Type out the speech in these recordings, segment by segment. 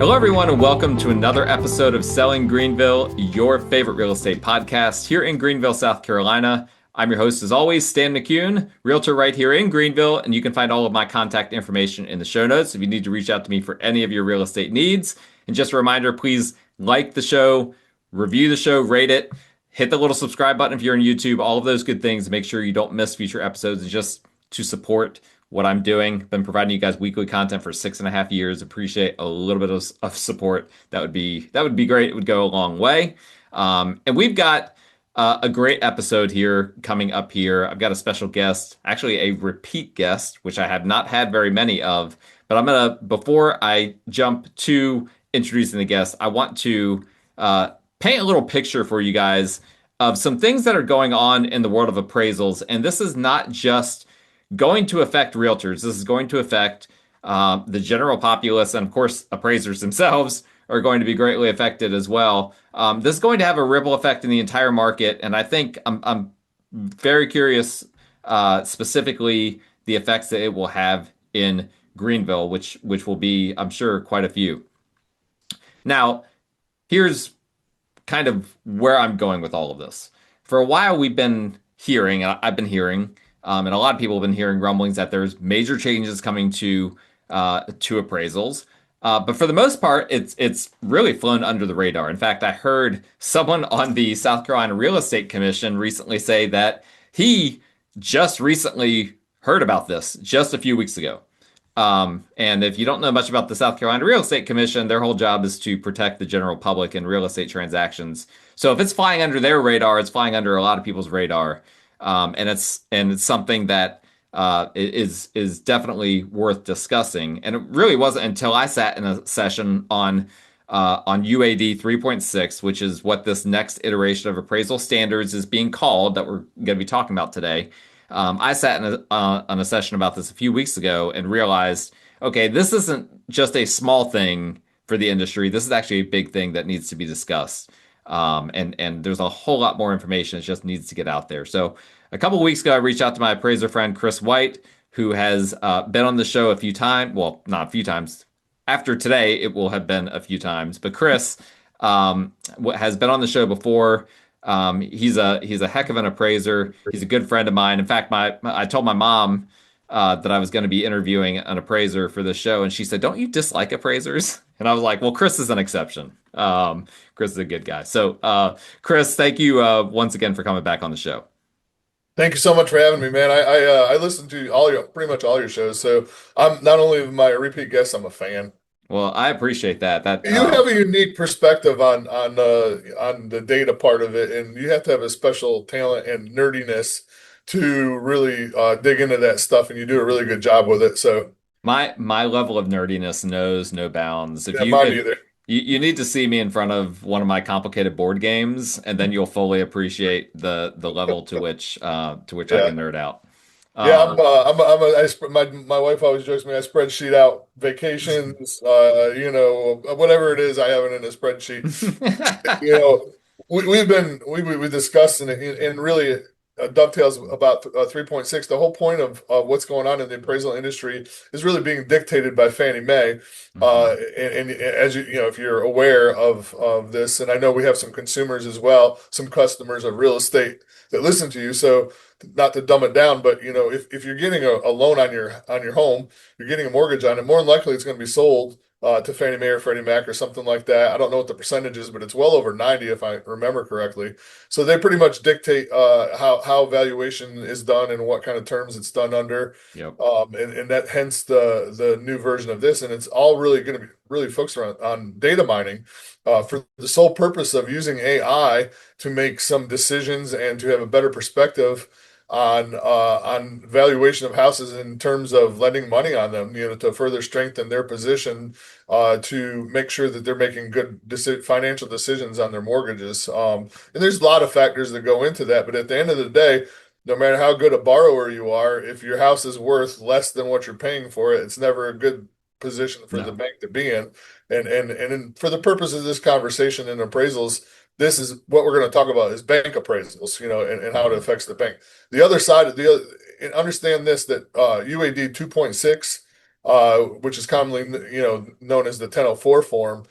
Hello, everyone, and welcome to another episode of Selling Greenville, your favorite real estate podcast here in Greenville, South Carolina. I'm your host, as always, Stan McCune, realtor right here in Greenville, and you can find all of my contact information in the show notes if you need to reach out to me for any of your real estate needs. And just a reminder, please like the show, review the show, rate it, hit the little subscribe button if you're on YouTube, all of those good things. Make sure you don't miss future episodes just to support what I'm doing. Been providing you guys weekly content for 6.5 years. Appreciate a little bit of support. That would be great. It would go a long way. And we've got a great episode here coming up here. I've got a special guest, actually a repeat guest, which I have not had very many of. But before I jump to introducing the guest, I want to paint a little picture for you guys of some things that are going on in the world of appraisals. And this is not just going to affect realtors. This is going to affect the general populace, and of course, appraisers themselves are going to be greatly affected as well. This is going to have a ripple effect in the entire market, and I think I'm very curious, specifically the effects that it will have in Greenville, which will be, I'm sure, quite a few. Now, here's kind of where I'm going with all of this. For a while, I've been hearing, and a lot of people have been hearing rumblings that there's major changes coming to appraisals. But for the most part, it's really flown under the radar. In fact, I heard someone on the South Carolina Real Estate Commission recently say that he just recently heard about this just a few weeks ago. And if you don't know much about the South Carolina Real Estate Commission, their whole job is to protect the general public in real estate transactions. So if it's flying under their radar, it's flying under a lot of people's radar. And it's something that is definitely worth discussing. And it really wasn't until I sat in a session on UAD 3.6, which is what this next iteration of appraisal standards is being called, that we're going to be talking about today. I sat on a session about this a few weeks ago and realized, okay, this isn't just a small thing for the industry. This is actually a big thing that needs to be discussed. And there's a whole lot more information that just needs to get out there. So a couple of weeks ago, I reached out to my appraiser friend, Chris White, who has been on the show a few times. Well, not a few times. After today, it will have been a few times. But Chris has been on the show before. He's a heck of an appraiser. He's a good friend of mine. In fact, I told my mom that I was going to be interviewing an appraiser for this show, and she said, "Don't you dislike appraisers?" And I was like, "Well, Chris is an exception. Chris is a good guy." So, Chris, thank you once again for coming back on the show. Thank you so much for having me, man. I listen to pretty much all your shows, so I'm not only my repeat guest, I'm a fan. Well, I appreciate that. You have a unique perspective on the data part of it, and you have to have a special talent and nerdiness to really dig into that stuff, and you do a really good job with it. So my level of nerdiness knows no bounds. yeah, mine either. You need to see me in front of one of my complicated board games, and then you'll fully appreciate the level to which I can nerd out. Yeah, my wife always jokes me. I spreadsheet out vacations, whatever it is, I have it in a spreadsheet. We discussed and really dovetails about 3.6. The whole point of what's going on in the appraisal industry is really being dictated by Fannie Mae. And as if you're aware of this, and I know we have some consumers as well, some customers of real estate that listen to you. So not to dumb it down, but if you're getting a loan on your home, you're getting a mortgage on it, more than likely it's going to be sold to Fannie Mae or Freddie Mac or something like that. I don't know what the percentage is, but it's well over 90 if I remember correctly. So they pretty much dictate how valuation is done and what kind of terms it's done under. Yep. And that hence the new version of this, and it's all really going to be really focused on data mining for the sole purpose of using AI to make some decisions and to have a better perspective on valuation of houses in terms of lending money on them, to further strengthen their position, to make sure that they're making good financial decisions on their mortgages. And there's a lot of factors that go into that, but at the end of the day, no matter how good a borrower you are, if your house is worth less than what you're paying for it, it's never a good position for the bank to be in. And for the purpose of this conversation and appraisals, this is what we're going to talk about is bank appraisals, and how it affects the bank. The other side of and understand this, that UAD 2.6 which is commonly known as the 1004 form.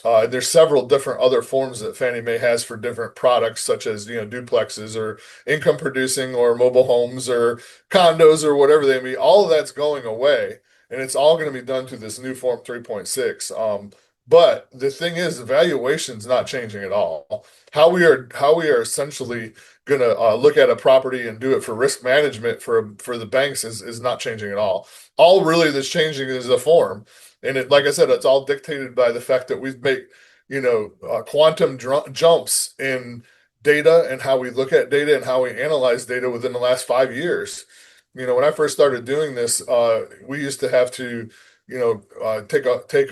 There's several different other forms that Fannie Mae has for different products, such as duplexes or income producing or mobile homes or condos or whatever they may be. All of that's going away, and it's all going to be done through this new Form 3.6. But the thing is, the valuation's not changing at all. How we are essentially going to look at a property and do it for risk management for the banks is not changing at all. All really that's changing is the form. And like I said, it's all dictated by the fact that we've made, quantum jumps in data and how we look at data and how we analyze data within the last 5 years. When I first started doing this, we used to have to, take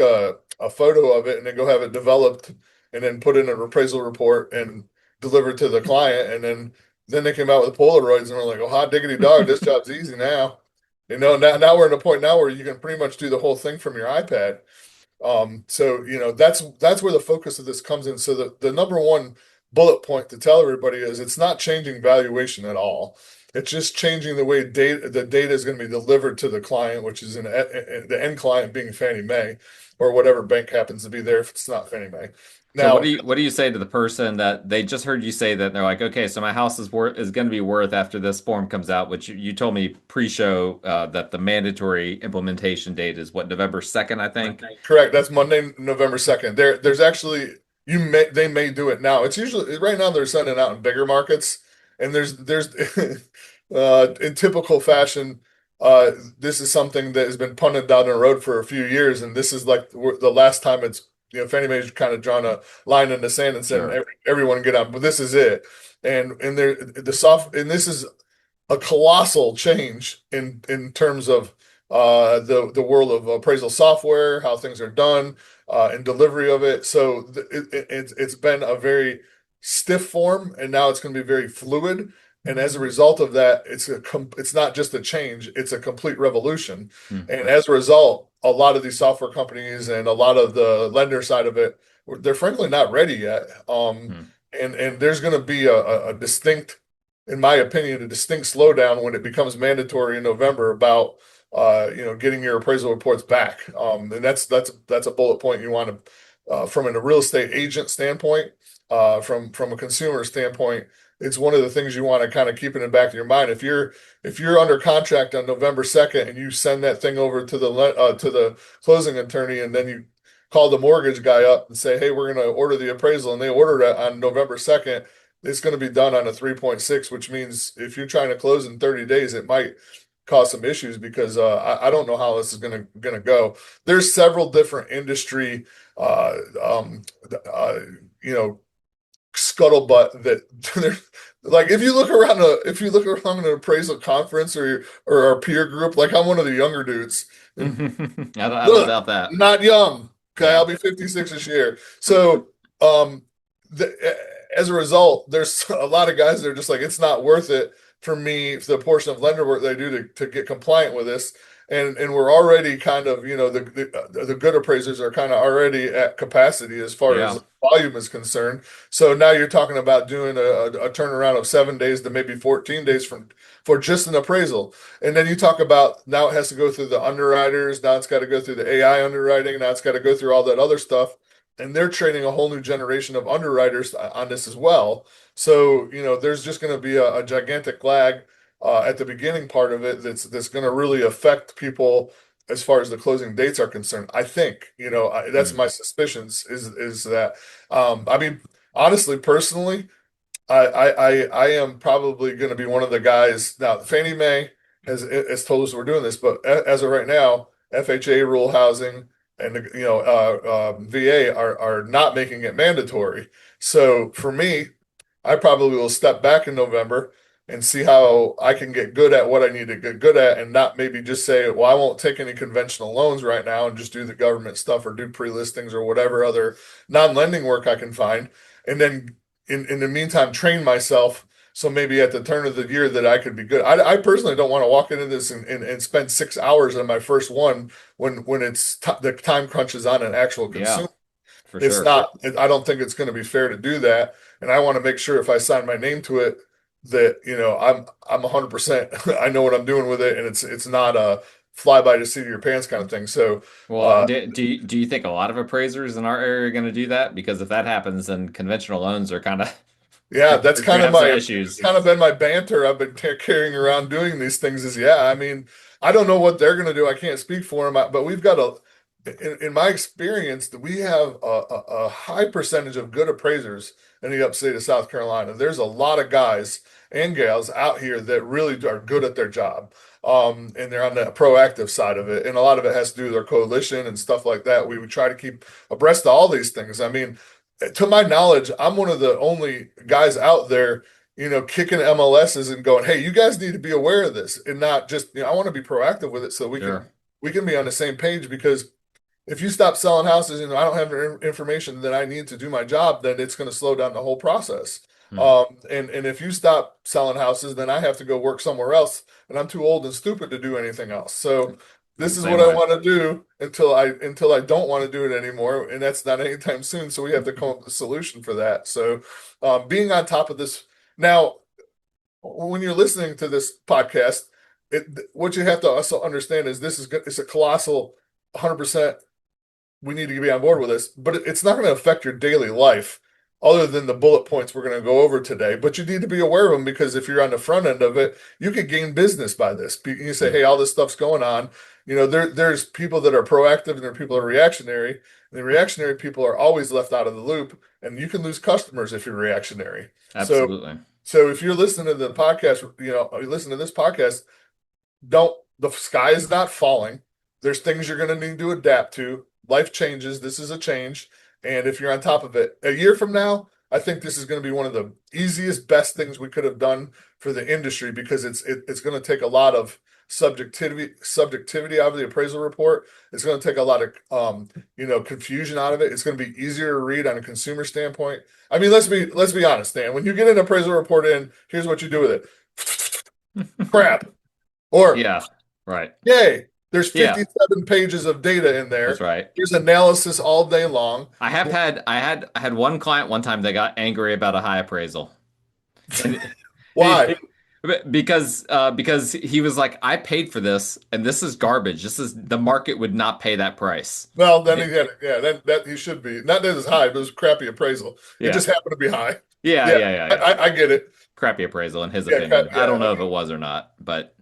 a photo of it and then go have it developed and then put in an appraisal report and deliver it to the client. And then they came out with Polaroids and we're like, oh, hot diggity dog, this job's easy now. Now we're at a point now where you can pretty much do the whole thing from your iPad. So that's where the focus of this comes in. So the number one bullet point to tell everybody is it's not changing valuation at all. It's just changing the way the data is going to be delivered to the client, which is the end client being Fannie Mae or whatever bank happens to be there if it's not Fannie Mae. So Now, what do you say to the person that they just heard you say that and they're like, okay, so my house is going to be worth after this form comes out, which you told me pre-show that the mandatory implementation date is what, November 2nd, I think. correct. That's Monday, November 2nd. There's actually they may do it now. It's usually right now they're sending it out in bigger markets, and there's in typical fashion, this is something that has been punted down the road for a few years, and this is like the last time it's Fannie Mae's kind of drawn a line in the sand and said Sure. everyone get on, but this is it, and this is a colossal change in terms of the world of appraisal software, how things are done, and delivery of it. So it's been a very stiff form, and now it's going to be very fluid. And as a result of that, it's not just a change; it's a complete revolution. Hmm. And as a result, a lot of these software companies and a lot of the lender side of it, they're frankly not ready yet. Hmm. And there's going to be a distinct, in my opinion, a distinct slowdown when it becomes mandatory in November about getting your appraisal reports back. And that's a bullet point you want to from a real estate agent standpoint, from a consumer standpoint. It's one of the things you want to kind of keep in the back of your mind. If you're under contract on November 2nd and you send that thing over to the closing attorney and then you call the mortgage guy up and say, hey, we're going to order the appraisal, and they order it on November 2nd, it's going to be done on a 3.6, which means if you're trying to close in 30 days, it might cause some issues because I don't know how this is going to go. There's several different industry, uh, um, uh, you know, scuttlebutt that like if you look around an appraisal conference or our peer group, like I'm one of the younger dudes. And I don't look, doubt that. not young. Okay, Yeah. I'll be 56 this year. So, um, the, as a result, there's a lot of guys that are just like, it's not worth it for me, for the portion of lender work they do to get compliant with this. And we're already kind of, the good appraisers are kind of already at capacity as far Yeah. as volume is concerned. So now you're talking about doing a turnaround of 7 days to maybe 14 days for just an appraisal. And then you talk about now it has to go through the underwriters. Now it's got to go through the AI underwriting. Now it's got to go through all that other stuff. And they're training a whole new generation of underwriters on this as well. So, there's just going to be a gigantic lag at the beginning part of it that's going to really affect people as far as the closing dates are concerned. I think, that's Hmm. my suspicions is that, I mean, honestly, personally, I am probably going to be one of the guys. Now, Fannie Mae has told us we're doing this, but as of right now, FHA rule housing and VA are not making it mandatory. So for me, I probably will step back in November and see how I can get good at what I need to get good at, and not maybe just say, well, I won't take any conventional loans right now and just do the government stuff or do pre-listings or whatever other non-lending work I can find, and then in the meantime train myself so maybe at the turn of the year that I could be good. I personally don't want to walk into this and spend 6 hours on my first one when the time crunch is on an actual Yeah, consumer. for It's sure. not, I don't think it's going to be fair to do that. And I want to make sure if I sign my name to it that, I'm 100%, I know what I'm doing with it. And it's not a fly by the seat of your pants kind of thing. So, Well, uh, do you think a lot of appraisers in our area are going to do that? Because if that happens, then conventional loans are kind of yeah, you're going to have some issues. kind of been my banter I've been carrying around doing these things is, yeah, I mean, I don't know what they're going to do. I can't speak for them, but we've got in my experience, that we have a high percentage of good appraisers in the upstate of South Carolina. There's a lot of guys and gals out here that really are good at their job. And they're on the proactive side of it. And a lot of it has to do with their coalition and stuff like that. We would try to keep abreast of all these things. I mean, to my knowledge, I'm one of the only guys out there, kicking MLSs and going, "Hey, you guys need to be aware of this," and not just, I want to be proactive with it so Sure. we can be on the same page. Because if you stop selling houses and I don't have the information that I need to do my job, then it's going to slow down the whole process. Hmm. And if you stop selling houses, then I have to go work somewhere else, and I'm too old and stupid to do anything else. So I'm this the is same what I way. want to do until I don't want to do it anymore, and that's not anytime soon. So we have to come up with a solution for that. So being on top of this now, when you're listening to this podcast, what you have to also understand is this is good. It's a colossal 100%. We need to be on board with this, but it's not going to affect your daily life other than the bullet points we're going to go over today. But you need to be aware of them, because if you're on the front end of it, you could gain business by this. You say, Hmm. "Hey, all this stuff's going on." There's people that are proactive and there are people that are reactionary. And the reactionary people are always left out of the loop, and you can lose customers if you're reactionary. So, Absolutely. so if you're listening to the podcast, you listen to this podcast, don't the sky is not falling. There's things you're going to need to adapt to. Life changes. This is a change. And if you're on top of it, a year from now, I think this is going to be one of the easiest, best things we could have done for the industry, because it's going to take a lot of subjectivity out of the appraisal report. It's going to take a lot of confusion out of it. It's going to be easier to read on a consumer standpoint. I mean, let's be honest, Dan. When you get an appraisal report in, here's what you do with it. Crap. Or, Yeah. Right. yay, there's Yeah. 57 pages of data in That's there. right. There's analysis all day long. I had one client one time that got angry about a high appraisal. And Why? because he was like, I paid for this and this is garbage. This is the market would not pay that price. Well, then he had, yeah, that he should be. Not that it's high, but it was a crappy appraisal. It Yeah. just happened to be high. Yeah, Yeah, yeah, yeah, I, yeah. I, I get it. Crappy appraisal in his Yeah, opinion. I yeah, don't know if it was or not, but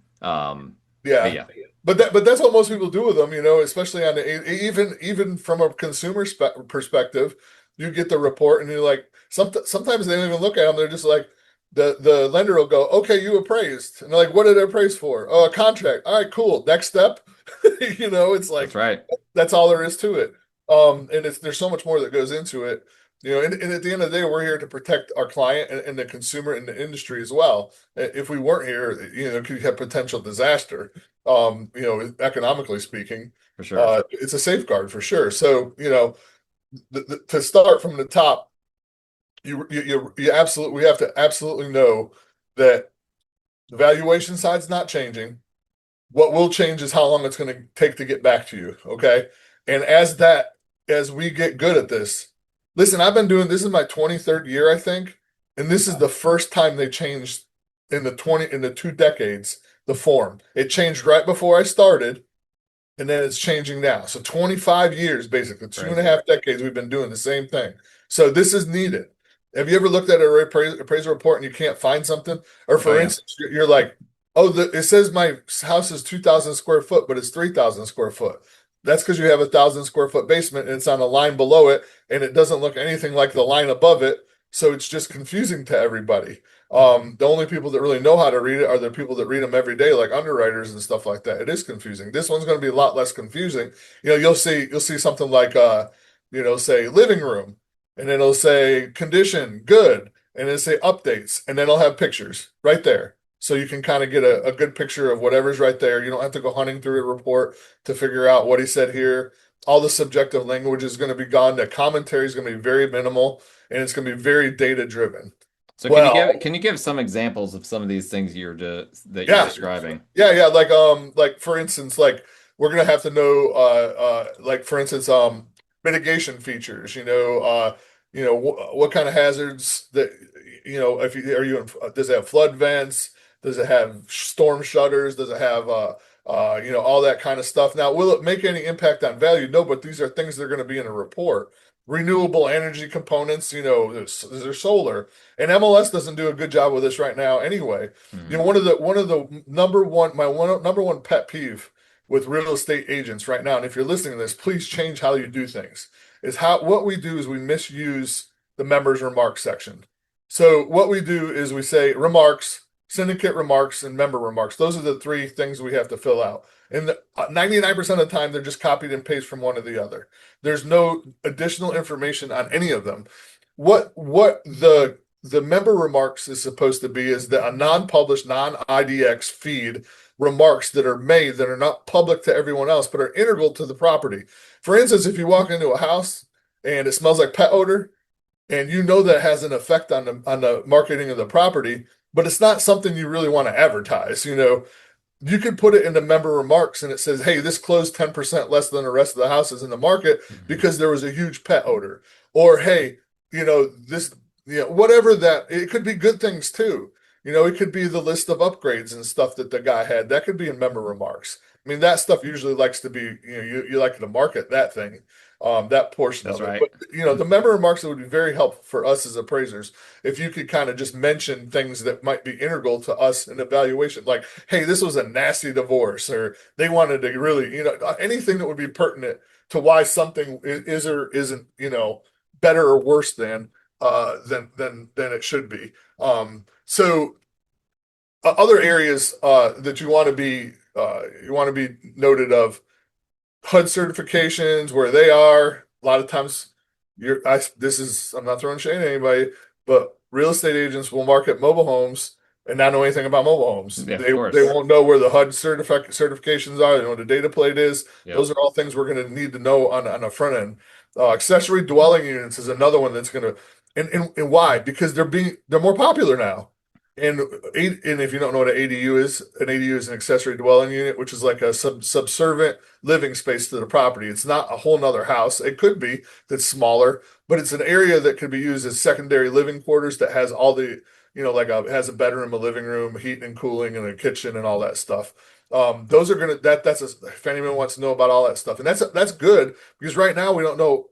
yeah. yeah, But that's what most people do with them, especially on even from a consumer perspective. You get the report and you're like, sometimes they don't even look at them. They're just like, the lender will go, "Okay, you appraised," and they're like, "What did I appraise for?" "Oh, a contract." "All right, cool. Next step." It's that's like right. that's all there is to it. And there's so much more that goes into it. And at the end of the day, we're here to protect our client and the consumer and the industry as well. If we weren't here, it could have potential disaster. Economically speaking, For sure. it's a safeguard for sure. So, to start from the top, you absolutely, we have to absolutely know that the valuation side's not changing. What will change is how long it's going to take to get back to you. Okay. And as we get good at this, listen, I've been doing this is my 23rd year, I think. And this is the first time they changed in the 2 decades, the form. It changed right before I started, and then it's changing now. So 25 years, basically, two and a Crazy. half decades, we've been doing the same thing. So this is needed. Have you ever looked at appraisal report and you can't find something? Or Oh for yeah. instance, you're like, "Oh, it says my house is 2,000 square foot, but it's 3,000 square foot." That's because you have 1,000 square foot basement and it's on a line below it, and it doesn't look anything like the line above it. So it's just confusing to everybody. The only people that really know how to read it are the people that read them every day, like underwriters and stuff like that. It is confusing. This one's going to be a lot less confusing. You'll see something like say living room, and then it'll say condition good, and it'll say updates, and then it'll have pictures right there. So you can kind of get a good picture of whatever's right there. You don't have to go hunting through a report to figure out what he said here. All the subjective language is going to be gone. The commentary is going to be very minimal, and it's going to be very data driven. So Well, can you give some examples of some of these things that you're yeah, describing? yeah. Like for instance, like we're gonna have to know, like for instance, mitigation features. What kind of hazards that, if you are you in, does it have flood vents? Does it have storm shutters? Does it have all that kind of stuff. Now, will it make any impact on value? No, but these are things that are going to be in a report. Renewable energy components, there's solar, and MLS doesn't do a good job with this right now anyway. Mhm. One of the number one pet peeve with real estate agents right now, and if you're listening to this, please change how you do things. Is how what we do is we misuse the members remarks section. So what we do is we say remarks, syndicate remarks, and member remarks. Those are the three things we have to fill out. And 99% of the time, they're just copied and pasted from one to the other. There's no additional information on any of them. What the member remarks is supposed to be is that a non-published, non-IDX feed remarks that are made that are not public to everyone else, but are integral to the property. For instance, if you walk into a house and it smells like pet odor, and that has an effect on the marketing of the property, but it's not something you really want to advertise. You could put it in the member remarks and it says, hey, this closed 10% less than the rest of the houses in the market Mhm. because there was a huge pet odor. Or, hey, this, whatever that, it could be good things too. It could be the list of upgrades and stuff that the guy had. That could be in member remarks. I mean, that stuff usually likes to be, you like to market that thing, that portion That's of it. right. But, the member remarks that would be very helpful for us as appraisers if you could kind of just mention things that might be integral to us in evaluation, like, hey, this was a nasty divorce, or they wanted to really, anything that would be pertinent to why something is or isn't, better or worse than it should be. So other areas that you want to be noted of HUD certifications, where they are. A lot of times, I'm not throwing shade at anybody, but real estate agents will market mobile homes and not know anything about mobile homes. Yeah, of They course. won't know where the HUD certifications are. They know what the data plate is. Yep. Those are all things we're going to need to know on a front end. Accessory dwelling units is another one that's going to, and why? Because they're more popular now. And if you don't know what an ADU is an accessory dwelling unit, which is like a subservient living space to the property. It's not a whole nother house. It could be that's smaller, but it's an area that could be used as secondary living quarters that has all the, has a bedroom, a living room, heating and cooling, and a kitchen and all that stuff. Those are gonna if anyone wants to know about all that stuff, and that's good because right now we don't know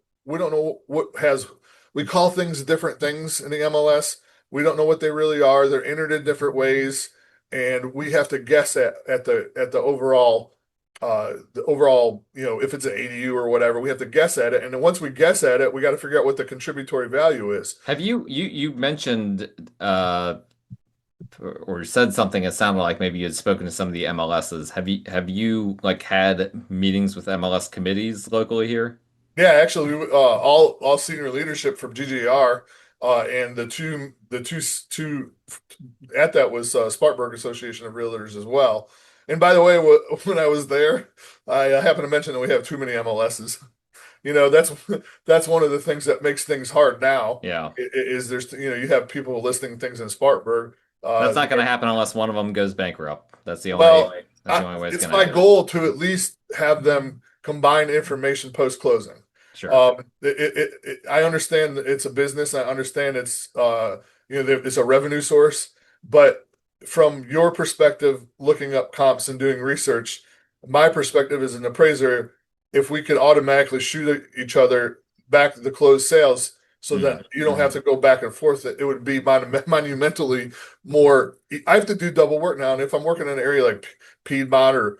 what has we call things different things in the MLS. We don't know what they really are. They're entered in different ways, and we have to guess at the overall, if it's an ADU or whatever, we have to guess at it. And then once we guess at it, we got to figure out what the contributory value is. Have you mentioned or said something that sounded like maybe you had spoken to some of the MLSs. Have you like had meetings with MLS committees locally here? Yeah, actually, all senior leadership from GGR, and the two at that was Spartanburg Association of Realtors as well. And by the way, when I was there, I happened to mention that we have too many MLSs. That's that's one of the things that makes things hard now. Yeah. Is there's you have people listing things in Spartanburg. That's not going to happen unless one of them goes bankrupt. Well, That's the only way it's it's going to my happen. goal to at least have them combine information post closing. Sure. I understand that it's a business. I understand it's a revenue source, but from your perspective, looking up comps and doing research, my perspective as an appraiser, if we could automatically shoot each other back to the closed sales so Mm. that you don't have to go back and forth, it would be monumentally more. I have to do double work now. And if I'm working in an area like Piedmont or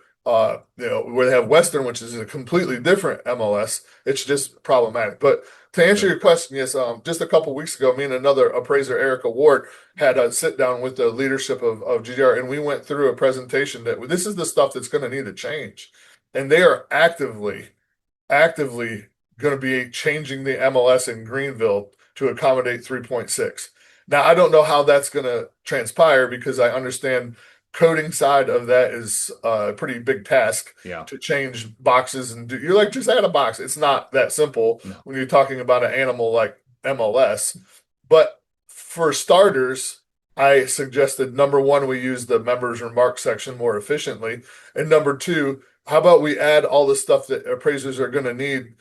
where they have Western, which is a completely different MLS, it's just problematic. But to answer Sure. your question, yes, just a couple weeks ago, me and another appraiser, Erica Ward, had a sit down with the leadership of GDR, and we went through a presentation that this is the stuff that's going to need to change, and they are actively going to be changing the MLS in Greenville to accommodate 3.6. Now, I don't know how that's going to transpire because I understand coding side of that is a pretty big task Yeah. to change boxes and you're like, just add a box. It's not that simple No. when you're talking about an animal like MLS. But for starters, I suggested number one, we use the members remark section more efficiently. And number two, how about we add all the stuff that appraisers are going to need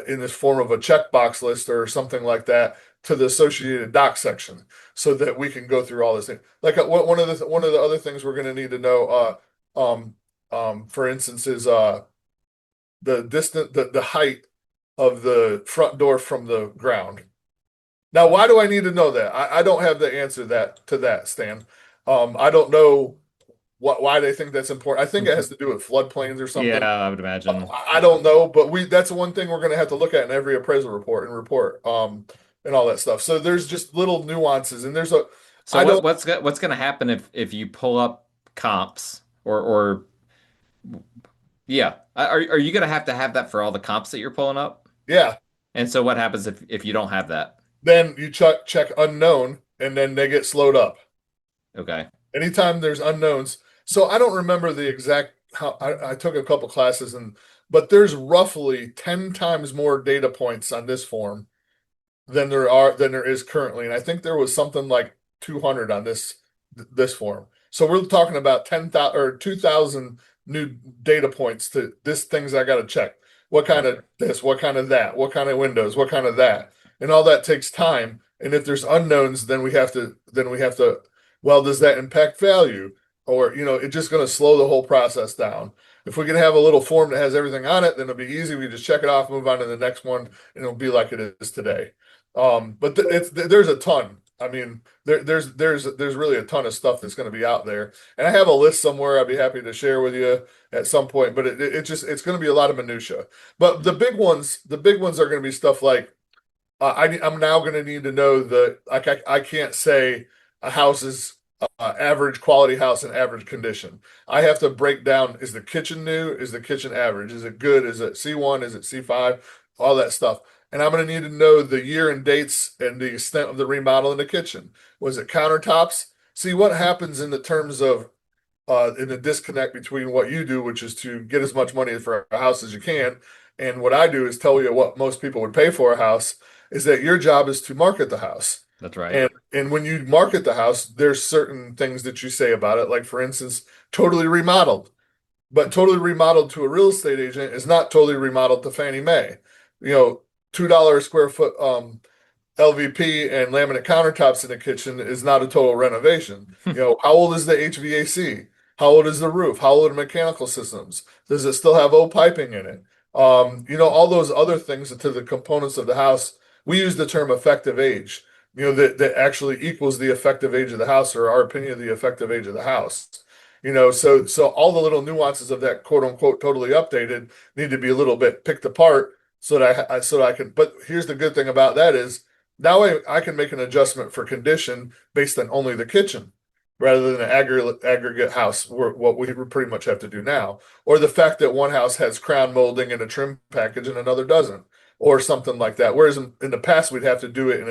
in this form of a checkbox list or something like that to the associated doc section so that we can go through all this thing. Like one of the other things we're going to need to know. for instance, is the height of the front door from the ground. Now, why do I need to know that? I don't have the answer to that, Stan. I don't know why they think that's important. I think it has to do with floodplains or Yeah, something. I would imagine. I don't know, but we that's one thing we're going to have to look at in every appraisal report and all that stuff. So there's just little nuances, and there's a So I don't what's going to happen if you pull up comps or yeah, are you going to have that for all the comps that you're pulling up? yeah. And so what happens if you don't have that? Then you check unknown, and then they get slowed up. Okay. Anytime there's unknowns. So I don't remember the exact how I took a couple classes but there's roughly 10 times more data points on this form than there is currently. And I think there was something like 200 on this form. So we're talking about 10,000 or 2,000 new data points to this things I got to check. What kind Right. of this, what kind of that, what kind of windows, what kind of that. And all that takes time. And if there's unknowns, then we have to well, does that impact value? Or, it's just going to slow the whole process down. If we can have a little form that has everything on it, then it'll be easy. We just check it off, move on to the next one, and it'll be like it is today. But there's a ton. I mean, there's really a ton of stuff that's going to be out there, and I have a list somewhere. I'd be happy to share with you at some point. But it's going to be a lot of minutia. But the big ones are going to be stuff like I'm now going to need to know that like I can't say a house is average quality house in average condition. I have to break down, is the kitchen new? Is the kitchen average? Is it good? Is it C1? Is it C5? All that stuff. And I'm going to need to know the year and dates and the extent of the remodel in the kitchen. Was it countertops? See what happens in the terms of in the disconnect between what you do, which is to get as much money for a house as you can, and what I do is tell you what most people would pay for a house, is that your job is to market the house. That's right. And when you market the house, there's certain things that you say about it, like for instance, totally remodeled. But totally remodeled to a real estate agent is not totally remodeled to Fannie Mae. $2 a square foot LVP and laminate countertops in the kitchen is not a total renovation. How old is the HVAC? How old is the roof? How old are mechanical systems? Does it still have old piping in it? All those other things to the components of the house. We use the term effective age, that actually equals the effective age of the house, or our opinion of the effective age of the house. So all the little nuances of that quote unquote totally updated need to be a little bit picked apart so that I can. But here's the good thing about that is now I can make an adjustment for condition based on only the kitchen rather than an aggregate house, what we pretty much have to do now. Or the fact that one house has crown molding and a trim package and another doesn't, or something like that. Whereas in the past, we'd have to do it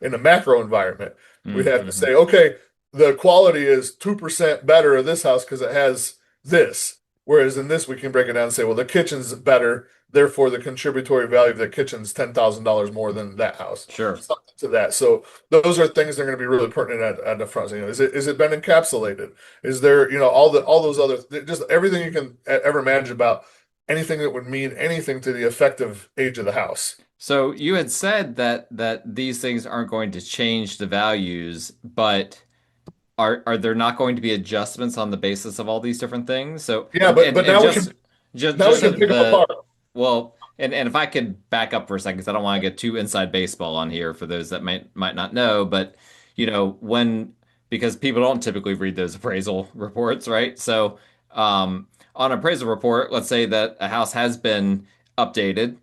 in a macro environment. We'd have to Mm-hmm. say, okay, the quality is 2% better of this house because it has this. Whereas in this, we can break it down and say, well, the kitchen's better, therefore the contributory value of the kitchen's $10,000 more than that house. Sure. Something to that. So those are things that are going to be really pertinent at the front. Is it been encapsulated? Is there, all those other just everything you can ever imagine about anything that would mean anything to the effective age of the house. So you had said that these things aren't going to change the values, but are there not going to be adjustments on the basis of all these different things? So Yeah, but and now we just can just now we just so can pick them the apart. well and if I could back up for a second, because I don't want to get too inside baseball on here for those that might not know, but when because people don't typically read those appraisal reports, right? So on an appraisal report, let's say that a house has been updated,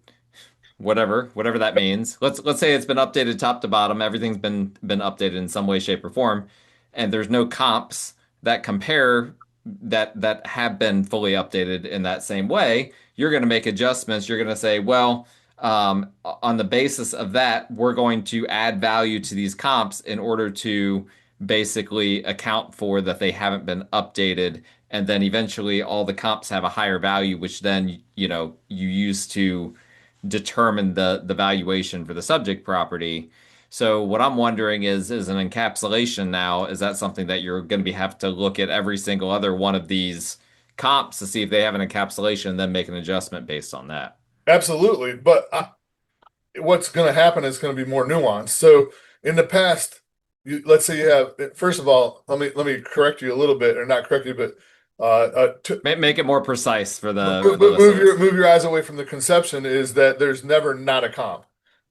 whatever that means. Let's say it's been updated top to bottom. Everything's been updated in some way, shape, or form, and there's no comps that compare that have been fully updated in that same way. You're going to make adjustments. You're going to say, well, on the basis of that, we're going to add value to these comps in order to basically account for that they haven't been updated. And then eventually all the comps have a higher value, which then, you use to determine the valuation for the subject property. So what I'm wondering is an encapsulation now, is that something that you're going to have to look at every single other one of these comps to see if they have an encapsulation and then make an adjustment based on that? Absolutely. But what's going to happen is going to be more nuanced. So in the past, let's say you have, first of all, let me correct you a little bit, or not correct you, but Make it more precise for the Move listeners. your eyes away from the conception is that there's never not a comp.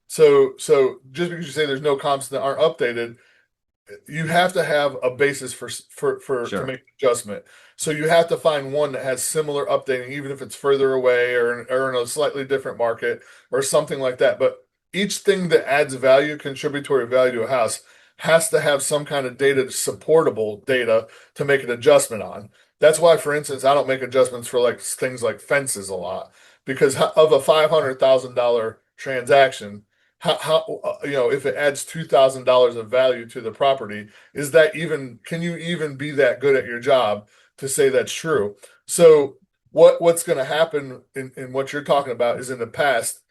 So just because you say there's no comps that aren't updated, you have to have a basis for to Sure. make an adjustment. So you have to find one that has similar updating, even if it's further away or in a slightly different market or something like that. But each thing that adds value, contributory value to a house, has to have some kind of data, supportable data to make an adjustment on. That's why, for instance, I don't make adjustments for like things like fences a lot because of a $500,000 transaction, if it adds $2,000 of value to the property, is that even, can you even be that good at your job to say that's true? So what's going to happen in what you're talking about is in the past,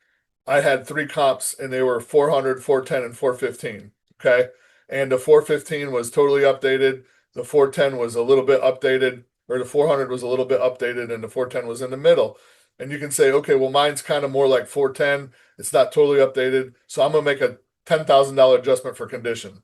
I had three comps and they were 400, 410, and 415. Okay. And the 415 was totally updated. The 410 was a little bit updated, or the 400 was a little bit updated, and the 410 was in the middle. And you can say, okay, well, mine's kind of more like 410. It's not totally updated. So I'm going to make a $10,000 adjustment for condition.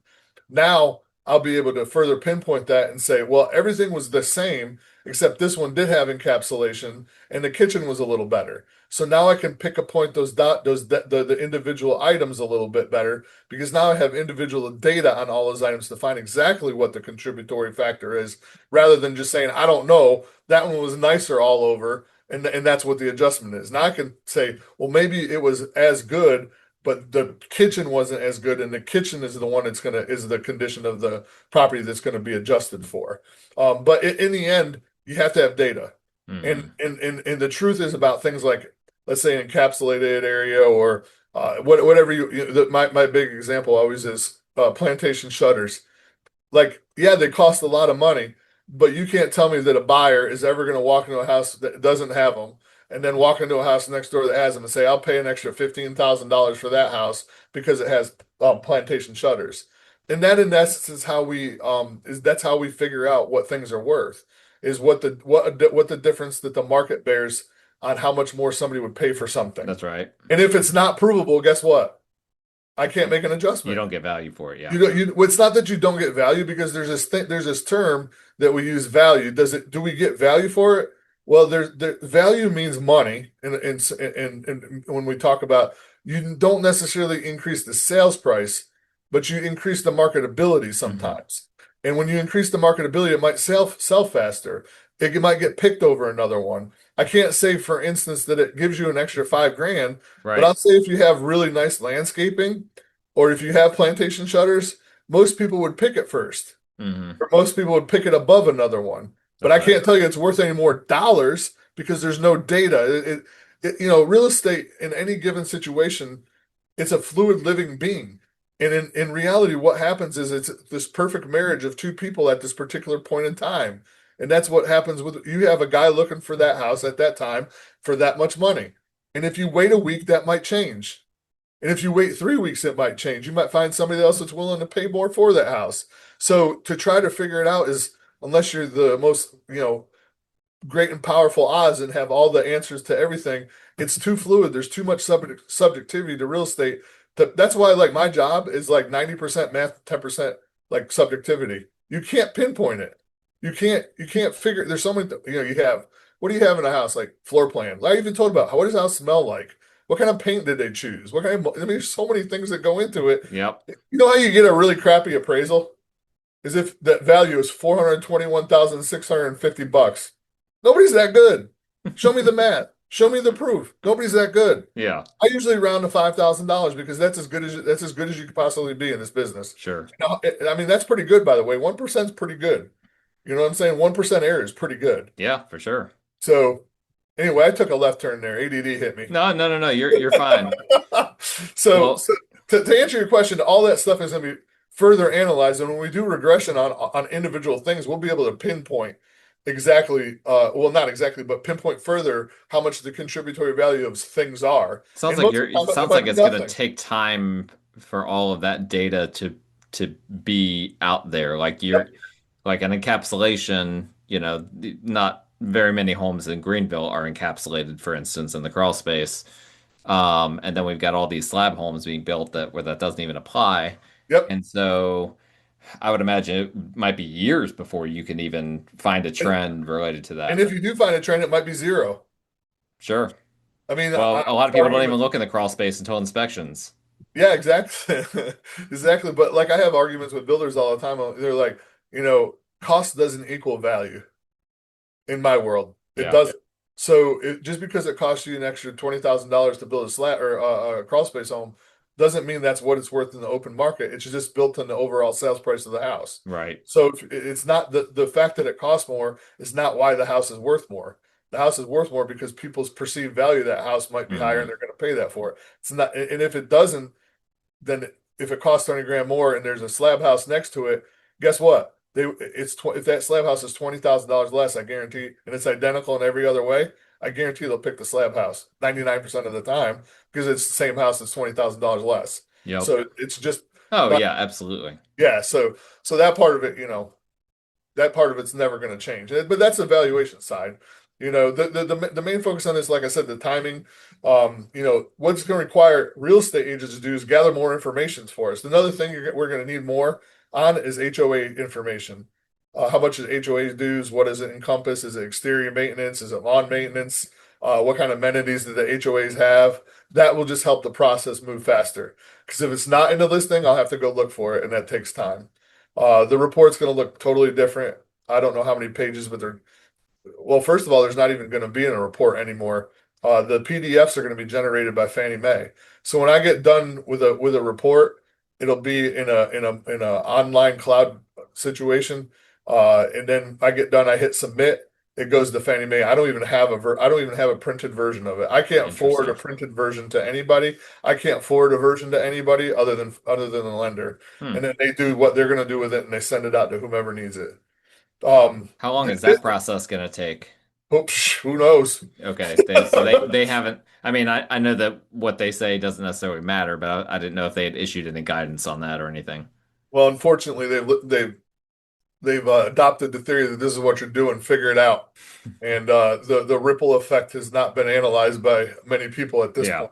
Now I'll be able to further pinpoint that and say, well, everything was the same, except this one did have encapsulation and the kitchen was a little better. So now I can pick a point the individual items a little bit better because now I have individual data on all those items to find exactly what the contributory factor is, rather than just saying I don't know. That one was nicer all over, and that's what the adjustment is. Now I can say, well, maybe it was as good, but the kitchen wasn't as good, and the kitchen is the one that's gonna is the condition of the property that's going to be adjusted for. But in the end, you have to have data. And, Hmm. and the truth is about things like, let's say, encapsulated area or whatever my big example always is plantation shutters. Like, yeah, they cost a lot of money, but you can't tell me that a buyer is ever going to walk into a house that doesn't have them and then walk into a house next door that has them and say, I'll pay an extra $15,000 for that house because it has plantation shutters. And that, in essence, is how that's how we figure out what things are worth, is what the difference that the market bears on how much more somebody would pay for something. That's right. And if it's not provable, guess what? I can't make an You adjustment. don't get value for it. Yeah. You don't, it's not that you don't get value because there's this term that we use, value. Do we get value for it? Well, value means money. And when we talk about, you don't necessarily increase the sales price, but you increase the marketability Hmm. sometimes. And when you increase the marketability, it might sell faster. It might get picked over another one. I can't say, for instance, that it gives you an extra 5 grand, but Right. I'll say if you have really nice landscaping, or if you have plantation shutters, most people would pick it first, Hmm. or most people would pick it above another one. But That's I right. can't tell you it's worth any more dollars because there's no data. Real estate in any given situation, it's a fluid living being. And in reality, what happens is it's this perfect marriage of two people at this particular point in time. And that's what happens with, you have a guy looking for that house at that time for that much money. And if you wait a week, that might change. And if you wait 3 weeks, it might change. You might find somebody else that's willing to pay more for that house. So to try to figure it out is, unless you're the most, great and powerful Oz and have all the answers to everything, it's too fluid. There's too much subjectivity to real estate. That's why, like, my job is like 90% math, 10% like subjectivity. You can't pinpoint it. You can't figure. There's so many. You have. What do you have in a house? Like floor plan. I even told about what does the house smell like? What kind of paint did they choose? What kind of? I mean, there's so many things that go into it. Yep. You know how you get a really crappy appraisal? Is if that value is 421,650 bucks. Nobody's that good. Show me the math. Show me the proof. Nobody's that good. Yeah. I usually round to $5,000 because that's as good as you could possibly be in this business. Sure. Now, I mean, that's pretty good, by the way. 1% is pretty good. You know what I'm saying? 1% error is pretty good. Yeah, for sure. So anyway, I took a left turn there. ADD hit me. No, no, no, no. You're fine. so, Well, so to answer your question, all that stuff is going to be further analyzed, and when we do regression on individual things, we'll be able to pinpoint exactly, well, not exactly, but pinpoint further how much the contributory value of things are. sounds And like most you're of it the time, it sounds might like be it's gonna nothing. take time for all of that data to be out there. Like you're Yep. like an encapsulation, not very many homes in Greenville are encapsulated, for instance, in the crawl space. And then we've got all these slab homes being built that where that doesn't even apply. Yep. And so I would imagine it might be years before you can even find a And, trend related to and that. if you do find a trend, it might be zero. Sure. I mean, Well, a lot of people don't argument. even look in the crawl space until inspections. Yeah, exactly. Exactly. But like I have arguments with builders all the time. They're like, cost doesn't equal value in my world. It Yeah. doesn't. So just because it costs you an extra $20,000 to build a slat or a crawl space home doesn't mean that's what it's worth in the open market. It's just built in the overall sales price of the house. Right. So it's not the fact that it costs more is not why the house is worth more. The house is worth more because people's perceived value of that house might be higher and Hmm. they're going to pay that for it. It's not, and if it doesn't, then if it costs 30 grand more and there's a slab house next to it, guess what? If that slab house is $20,000 less, I guarantee, and it's identical in every other way, I guarantee they'll pick the slab house 99% of the time because it's the same house that's $20,000 less. Yep. So it's just, Oh, but yeah, absolutely. yeah, so that part of it, that part of it's never going to change. But that's the valuation side. The main focus on this, like I said, the timing. What's going to require real estate agents to do is gather more information for us. Another thing we're going to need more on is HOA information. How much is HOA dues? What does it encompass? Is it exterior maintenance? Is it lawn maintenance? What kind of amenities do the HOAs have? That will just help the process move faster. Because if it's not in the listing, I'll have to go look for it, and that takes time. The report's going to look totally different. I don't know how many pages, but well, first of all, there's not even going to be in a report anymore. The PDFs are going to be generated by Fannie Mae. So when I get done with a report, it'll be in a online cloud situation. And then I get done, I hit submit. It goes to Fannie Mae. I don't even have a printed version of it. I can't forward a Interesting. printed version to anybody. I can't forward a version to anybody other than the lender. And Hmm. then they do what they're going to do with it, and they send it out to whomever needs it. How long is that This, process going to take? oops, who knows? Okay. So they haven't, I mean, I know that what they say doesn't necessarily matter, but I didn't know if they had issued any guidance on that or anything. Well, unfortunately, they've adopted the theory that this is what you're doing. Figure it out, and the ripple effect has not been analyzed by many people at this Yeah.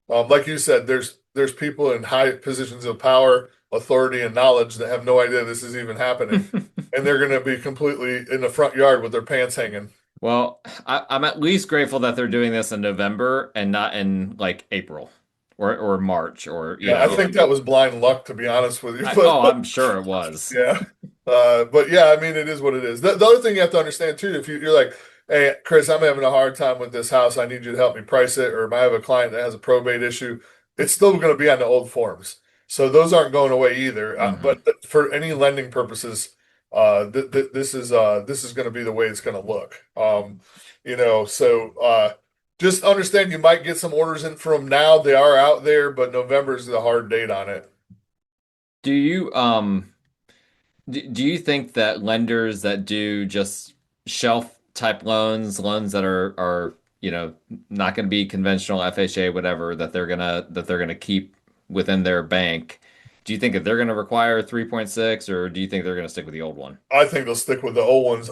point. Like you said, there's people in high positions of power, authority, and knowledge that have no idea this is even happening, and they're going to be completely in the front yard with their pants hanging. Well, I'm at least grateful that they're doing this in November and not in like April or March or, Yeah, I think that was blind luck, to be honest with you. oh, But I'm sure it was. yeah. But yeah, I mean, it is what it is. The other thing you have to understand too, if you're like, hey, Chris, I'm having a hard time with this house. I need you to help me price it. Or if I have a client that has a probate issue, it's still going to be on the old forms. So those aren't going away either. Hmm. But for any lending purposes, this is going to be the way it's going to look. Just understand you might get some orders in from now. They are out there, but November is the hard date on it. Do you do you think that lenders that do just shelf type loans that are, not going to be conventional FHA, whatever, that they're gonna keep within their bank, do you think that they're going to require 3.6 or do you think they're going to stick with the old one? I think they'll stick with the old ones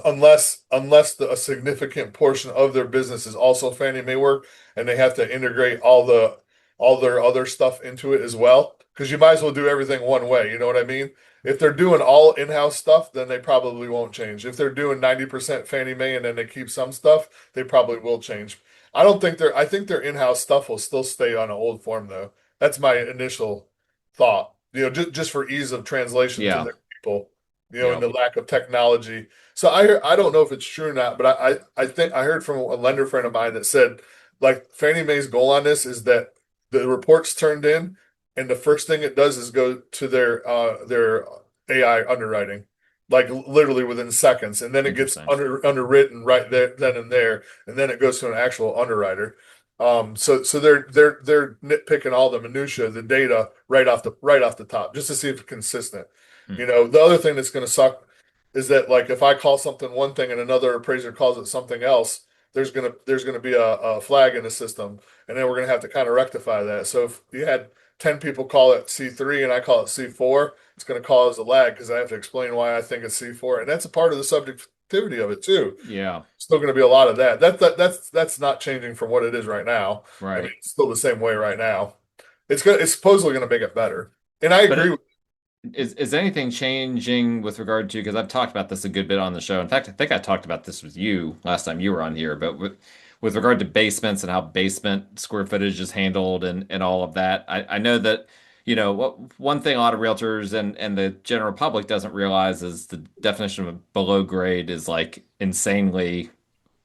a significant portion of their business is also Fannie Mae work, and they have to integrate all their other stuff into it as well. Because you might as well do everything one way. You know what I mean? If they're doing all in-house stuff, then they probably won't change. If they're doing 90% Fannie Mae and then they keep some stuff, they probably will change. I think their in-house stuff will still stay on an old form though. That's my initial thought. Just for ease of translation to Yeah. their people, and Yep. the lack of technology. So I don't know if it's true or not, but I think I heard from a lender friend of mine that said like Fannie Mae's goal on this is that the report's turned in, and the first thing it does is go to their AI underwriting, like literally within seconds, and then it gets Interesting. underwritten right there then and there, and then it goes to an actual underwriter. So they're nitpicking all the minutia, the data right off the top, just to see if it's consistent. Hmm. The other thing that's going to suck is that like if I call something one thing and another appraiser calls it something else, there's gonna be a flag in the system, and then we're gonna have to kind of rectify that. So if you had 10 people call it C3 and I call it C4, it's gonna cause a lag because I have to explain why I think it's C4, and that's a part of the subjectivity of it too. Yeah. Still going to be a lot of that. That's not changing from what it is right now. I mean, Right. it's still the same way right now. It's supposedly going to make it better. And I But agree it, with. is anything changing with regard to, because I've talked about this a good bit on the show. In fact, I think I talked about this with you last time you were on here, but with regard to basements and how basement square footage is handled and all of that. I know that, one thing a lot of realtors and the general public doesn't realize is the definition of below grade is like insanely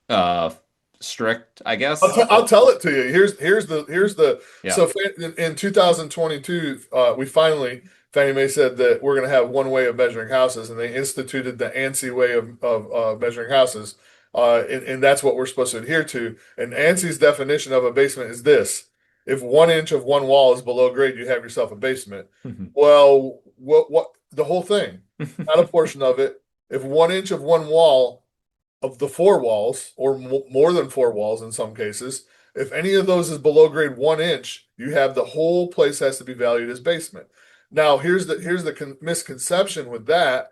uh strict, I guess. I'll tell it to you. Here's the Yeah. so in 2022, we finally Fannie Mae said that we're going to have one way of measuring houses, and they instituted the ANSI way of measuring houses, and that's what we're supposed to adhere to. And ANSI's definition of a basement is this: if 1 inch of one wall is below grade, you have yourself a basement. Well, what the whole thing, not a portion of it. If 1 inch of one wall of the four walls, or more than four walls in some cases, if any of those is below grade 1 inch, you have the whole place has to be valued as basement. Now, here's the misconception with that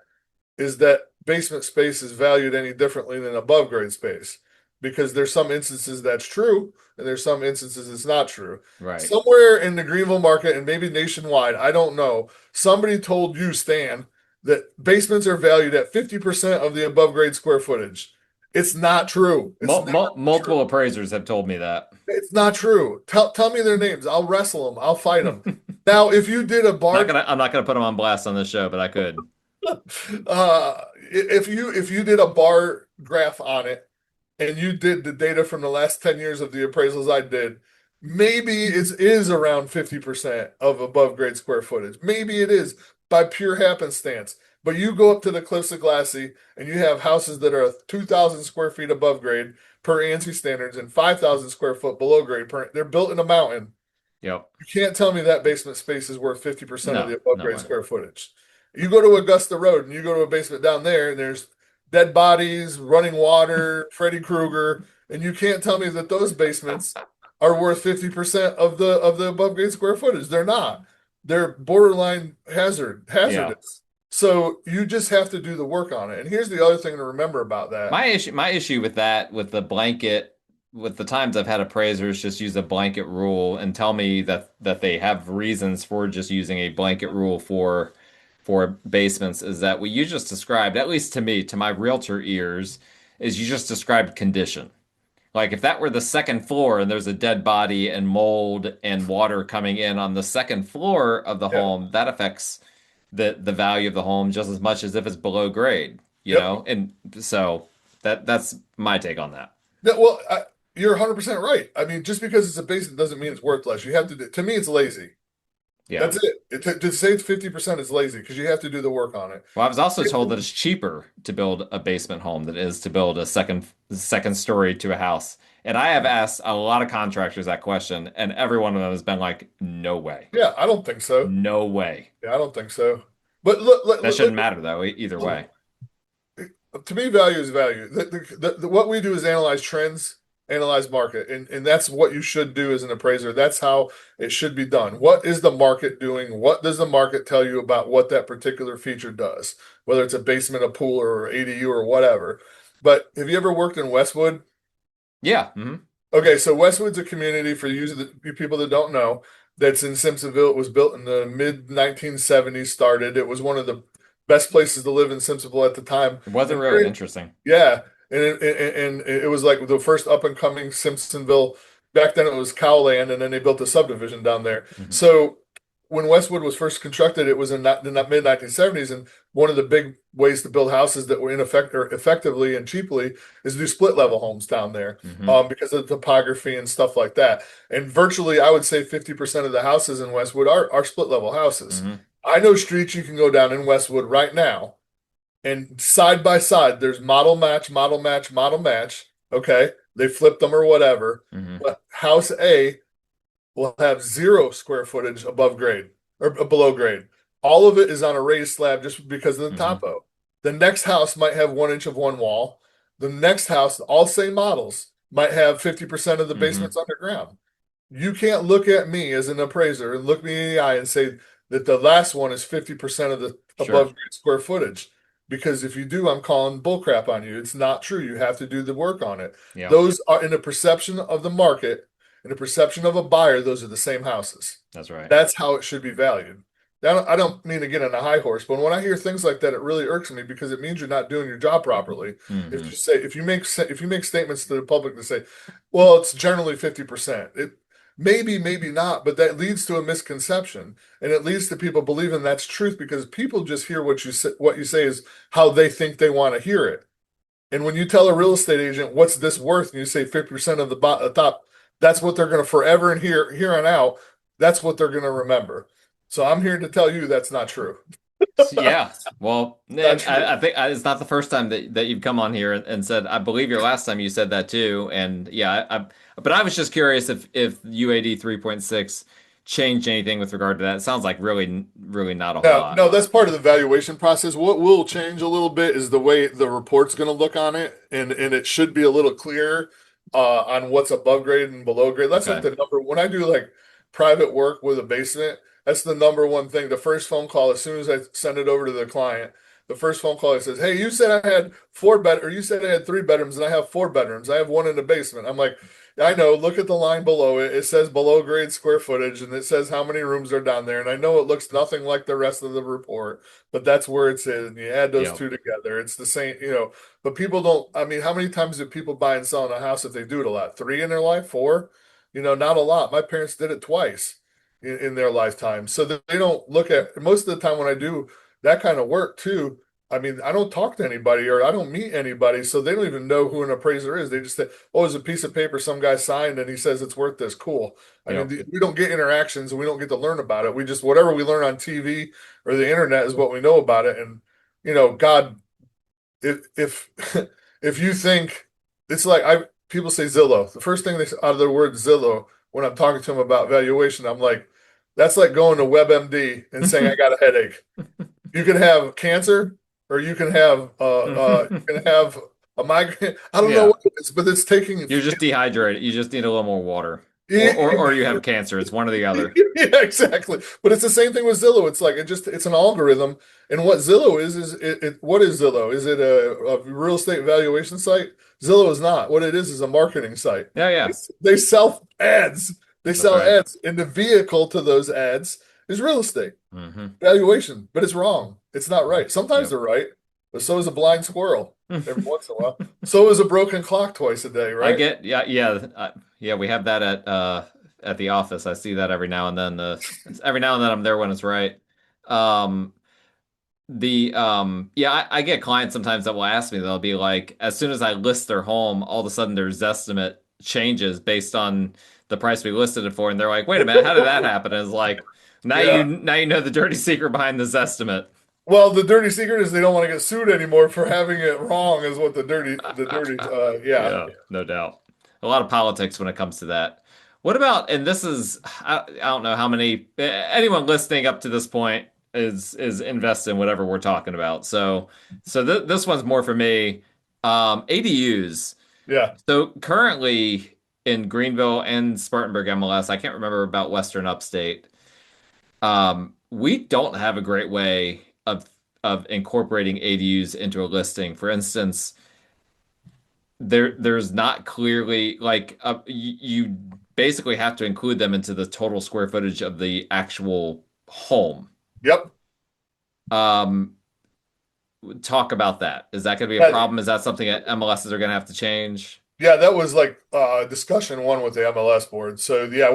is that basement space is valued any differently than above grade space, because there's some instances that's true and there's some instances it's not true. Right. Somewhere in the Greenville market and maybe nationwide, I don't know, somebody told you, Stan, that basements are valued at 50% of the above grade square footage. It's not true. It's not true. Multiple appraisers have told me that. It's not true. Tell me their names. I'll wrestle them. I'll fight them. Now, if you did a bar, I'm not gonna put them on blast on this show, but I could. if you did a bar graph on it and you did the data from the last 10 years of the appraisals I did, maybe it is around 50% of above grade square footage. Maybe it is by pure happenstance. But you go up to the Cliffs of Glassy and you have houses that are 2,000 square feet above grade per ANSI standards and 5,000 square foot below grade they're built in a mountain. Yep. You can't tell me that basement space is worth 50% of No, the above no grade way. square footage. You go to Augusta Road and you go to a basement down there and there's dead bodies, running water, Freddy Krueger, and you can't tell me that those basements are worth 50% of the above grade square footage. They're not. They're borderline Yeah. hazardous. So you just have to do the work on it. And here's the other thing to remember about that. My issue with that, with the blanket, with the times I've had appraisers just use a blanket rule and tell me that they have reasons for just using a blanket rule for basements, is that what you just described, at least to me, to my realtor ears, is you just described condition. Like if that were the second floor and there's a dead body and mold and water coming in on the second floor of the Yeah. home, that affects the value of the home just as much as if it's below grade, Yep. And so that's my take on that. Yeah, well, you're 100% right. I mean, just because it's a basement doesn't mean it's worth less. You have to me, it's lazy. Yeah. That's it. To say it's 50% is lazy because you have to do the work on it. Well, I was also told that it's cheaper to build a basement home than it is to build a second story to a house. And I have asked a lot of contractors that question, and every one of them has been like, "No way. Yeah, I don't think so. No way." Yeah, I don't think so. But look, look, That look, shouldn't look, matter though, either way. to me, value is value. What we do is analyze trends, analyze market, and that's what you should do as an appraiser. That's how it should be done. What is the market doing? What does the market tell you about what that particular feature does? Whether it's a basement, a pool, or ADU or whatever. But have you ever worked in Westwood? Yeah. Hmm. Okay, so Westwood's a community for you people that don't know that's in Simpsonville. It was built in the mid 1970s, started. It was one of the best places to live in Simpsonville at the time. It wasn't And really interesting. yeah, and it was like the first up and coming Simpsonville. Back then it was Cowland, and then they built a subdivision down there. Hmm. So when Westwood was first constructed, it was in the mid 1970s, and one of the big ways to build houses that were in effect or effectively and cheaply is to do split level homes down there, Hmm. because of the topography and stuff like that. And virtually, I would say 50% of the houses in Westwood are split level houses. Hmm. I know streets you can go down in Westwood right now and side by side, there's model match, model match, model match. Okay. They flipped them or whatever. Hmm. But house A will have 0 square footage above grade or below grade. All of it is on a raised slab just because of the Hmm. topo. The next house might have 1 inch of one wall. The next house, all same models, might have 50% of the Hmm. basements underground. You can't look at me as an appraiser and look me in the eye and say that the last one is 50% of the Sure. above grade square footage. Because if you do, I'm calling bullcrap on you. It's not true. You have to do the work on it. Yeah. Those are in the perception of the market, in the perception of a buyer, those are the same houses. That's right. That's how it should be valued. I don't mean to get on a high horse, but when I hear things like that, it really irks me because it means you're not doing your job properly. Hmm. If you make statements to the public to say, well, it's generally 50%. It maybe not, but that leads to a misconception, and it leads to people believing that's truth because people just hear what you say is how they think they want to hear it. And when you tell a real estate agent what's this worth, and you say 50% of the top, that's what they're going to forever and here on out. That's what they're going to remember. So I'm here to tell you that's not true. Yeah. Well, Not and true. I think it's not the first time that you've come on here and said, I believe your last time you said that too. And yeah, but I was just curious if UAD 3.6 changed anything with regard to that. It sounds like really not a whole No, lot. no, that's part of the valuation process. What will change a little bit is the way the report's going to look on it, and it should be a little clearer on what's above grade and below grade. That's like Okay. the number when I do like private work with a basement. That's the number one thing. The first phone call, as soon as I send it over to the client, the first phone call, it says, "Hey, you said I had or you said I had 3 bedrooms, and I have 4 bedrooms. I have one in the basement." I'm like, I know. Look at the line below it. It says below grade square footage, and it says how many rooms are down there. And I know it looks nothing like the rest of the report, but that's where it's in. And you add those Yep. two together, it's the same, you know. But people don't. I mean, how many times do people buy and sell in a house if they do it a lot? Three in their life, four? You know, not a lot. My parents did it twice in their lifetime, so they don't look at most of the time when I do that kind of work too. I mean, I don't talk to anybody or I don't meet anybody, so they don't even know who an appraiser is. They just say, "Oh, it's a piece of paper some guy signed and he says it's worth this." Cool. I mean, Yep. we don't get interactions and we don't get to learn about it. We just whatever we learn on TV or the internet is what we know about it. And God, if if you think it's like I people say Zillow, the first thing they say out of their word Zillow when I'm talking to them about valuation, I'm like, that's like going to WebMD and saying I got a headache. You can have cancer, or you can have a migraine. I don't know Yeah. what it is, but it's taking. You're just dehydrated. You just need a little more water. Or, Yeah, or you have cancer. It's one or the other. exactly. But it's the same thing with Zillow. It's like it's an algorithm, and what Zillow is what is Zillow? Is it a real estate valuation site? Zillow is not. What it is a marketing site. Yeah, yeah. They sell ads. They That's sell right. ads, and the vehicle to those ads is real estate Hmm. valuation, but it's wrong. It's not right. Sometimes Yep. they're right, but so is a blind squirrel every once in a while. So is a broken clock twice a day, I right? get, yeah, yeah, yeah. We have that at the office. I see that every now and then. Every now and then I'm there when it's right. Um, yeah, I get clients sometimes that will ask me. They'll be like, as soon as I list their home, all of a sudden their Zestimate changes based on the price we listed it for, and they're like, wait a minute, how did that happen? And it's like Yeah. now you know the dirty secret behind this estimate. Well, the dirty secret is they don't want to get sued anymore for having it wrong, is what yeah. Yeah, no doubt. A lot of politics when it comes to that. What about, and this is, I don't know how many, anyone listening up to this point is invested in whatever we're talking about. So this one's more for me. ADUs. Yeah. So currently in Greenville and Spartanburg MLS, I can't remember about Western Upstate. We don't have a great way of incorporating ADUs into a listing. For instance, there's not clearly like you basically have to include them into the total square footage of the actual home. Yep. Um, talk about that. Is that going to be a That, problem? Is that something that MLSs are going to have to change? Yeah, that was like discussion one with the MLS board. So yeah,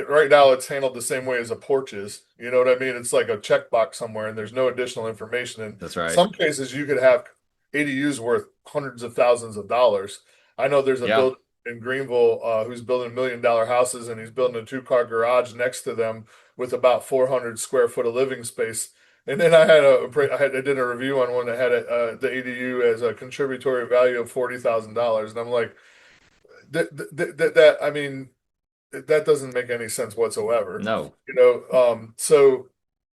right now it's handled the same way as a porch is. You know what I mean? It's like a checkbox somewhere, and there's no additional information. In That's right. some cases, you could have ADUs worth hundreds of thousands of dollars. I know there's a Yeah. builder in Greenville who's building $1 million houses, and he's building a two-car garage next to them with about 400 square foot of living space. And then I did a review on one that had the ADU as a contributory value of $40,000, and I'm like that I mean that doesn't make any sense whatsoever. No. So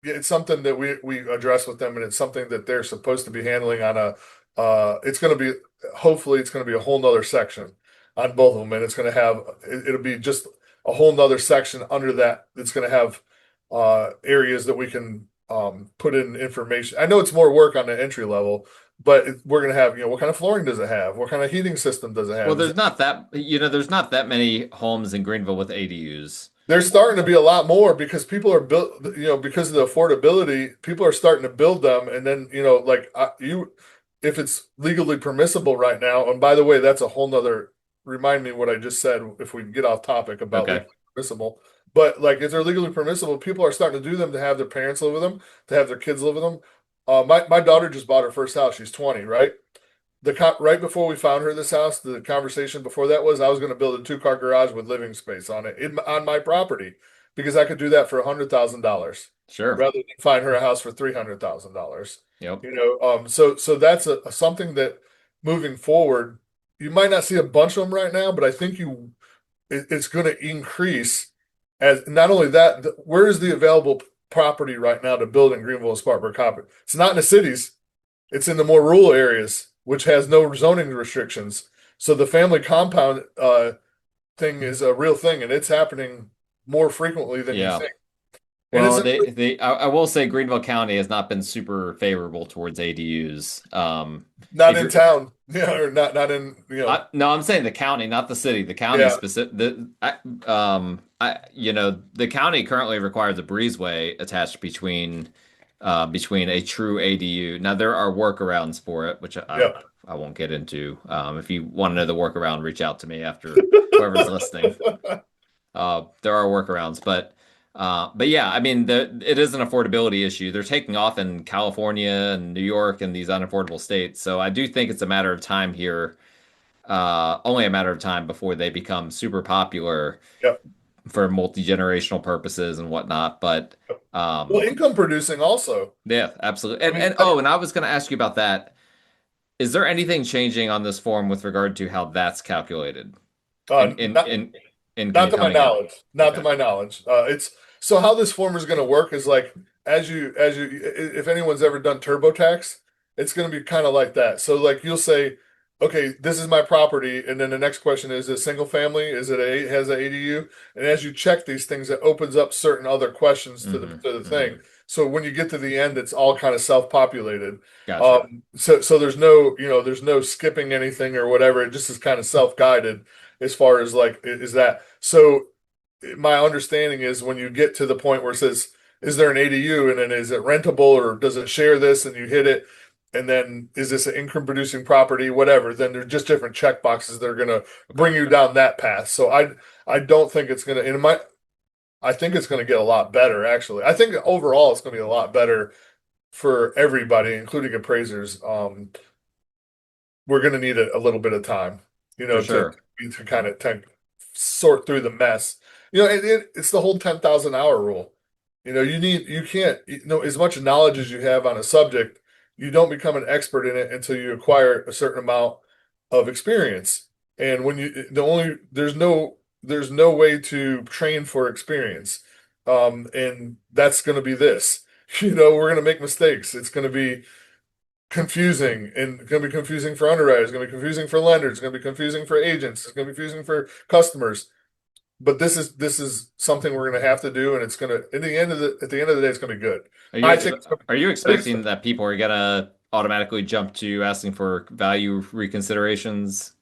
yeah, it's something that we address with them, and it's something that they're supposed to be handling on a. It's going to be hopefully it's going to be a whole nother section on both of them, and it's going to have it'll be just a whole nother section under that. It's going to have areas that we can put in information. I know it's more work on the entry level, but we're going to have what kind of flooring does it have? What kind of heating system does it Well, have? there's not that many homes in Greenville with ADUs. There's starting to be a lot more because people are built, because of the affordability, people are starting to build them. And then, if it's legally permissible right now, and by the way, that's a whole nother, remind me what I just said if we get off topic about Okay. legally permissible. But like, if they're legally permissible, people are starting to do them to have their parents live with them, to have their kids live with them. My daughter just bought her first house. She's 20, right? Right before we found her this house, the conversation before that was I was going to build a two-car garage with living space on it on my property because I could do that for $100,000 Sure. rather than find her a house for $300,000. Yep. So that's something that moving forward, you might not see a bunch of them right now, but I think it's going to increase as not only that, where is the available property right now to build in Greenville and Spartanburg Coppin? It's not in the cities. It's in the more rural areas, which has no zoning restrictions. So the family compound thing is a real thing, and it's happening more frequently than you Yeah. think. And it's Well, I will say Greenville County has not been super favorable towards ADUs. not If in you're town, yeah, or not in, No, I'm saying the county, not the city. The county yeah, specific. The county currently requires a breezeway attached between a true ADU. Now there are workarounds for it, which yeah. I won't get into. If you want to know the workaround, reach out to me after whoever's listening. There are workarounds, but yeah, I mean, it is an affordability issue. They're taking off in California and New York and these unaffordable states. So I do think it's a matter of time here, only a matter of time before they become super popular Yep. for multi-generational purposes and whatnot. But Well, um, income producing also. yeah, absolutely. I mean, And I was going to ask you about that. Is there anything changing on this form with regard to how that's calculated in in not in not to my coming out? knowledge. Not to Okay. my knowledge. It's so how this form is going to work is like if anyone's ever done TurboTax, it's going to be kind of like that. So like you'll say, okay, this is my property, and then the next question is it single family? Is it has an ADU? And as you check these things, it opens up certain other questions to the Hmm. thing. Hmm. So when you get to the end, it's all kind of self-populated. Gotcha. So there's no skipping anything or whatever. It just is kind of self-guided as far as like is that so my understanding is when you get to the point where it says is there an ADU and then is it rentable or does it share this and you hit it and then is this an income producing property whatever then there's just different check boxes that are going to Okay. bring you down that path. So I don't think it's going to I think it's going to get a lot better actually. I think overall it's going to be a lot better for everybody including appraisers. We're going to need a little bit of time, For to sure. kind of sort through the mess. It's the whole 10,000 hour rule. You can't, as much knowledge as you have on a subject, you don't become an expert in it until you acquire a certain amount of experience. And when you, the only, there's no way to train for experience. And that's going to be this. We're going to make mistakes. It's going to be confusing and it's going to be confusing for underwriters, it's going to be confusing for lenders, it's going to be confusing for agents, it's going to be confusing for customers. But this is something we're going to have to do, and it's going to at the end of the day, it's going to be good. Are you I ex think. are you I think expecting that people are gonna automatically jump to asking for value reconsiderations?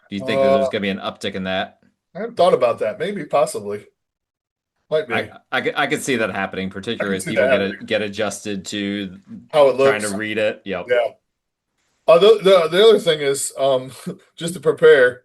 Do you think that there's gonna be an uptick in that? I haven't thought about that. Maybe, possibly, might be. I could see that happening, I particularly can as see that people happening. get adjusted to How it trying to looks. read it. Yep. Yeah. The other thing is, just to prepare.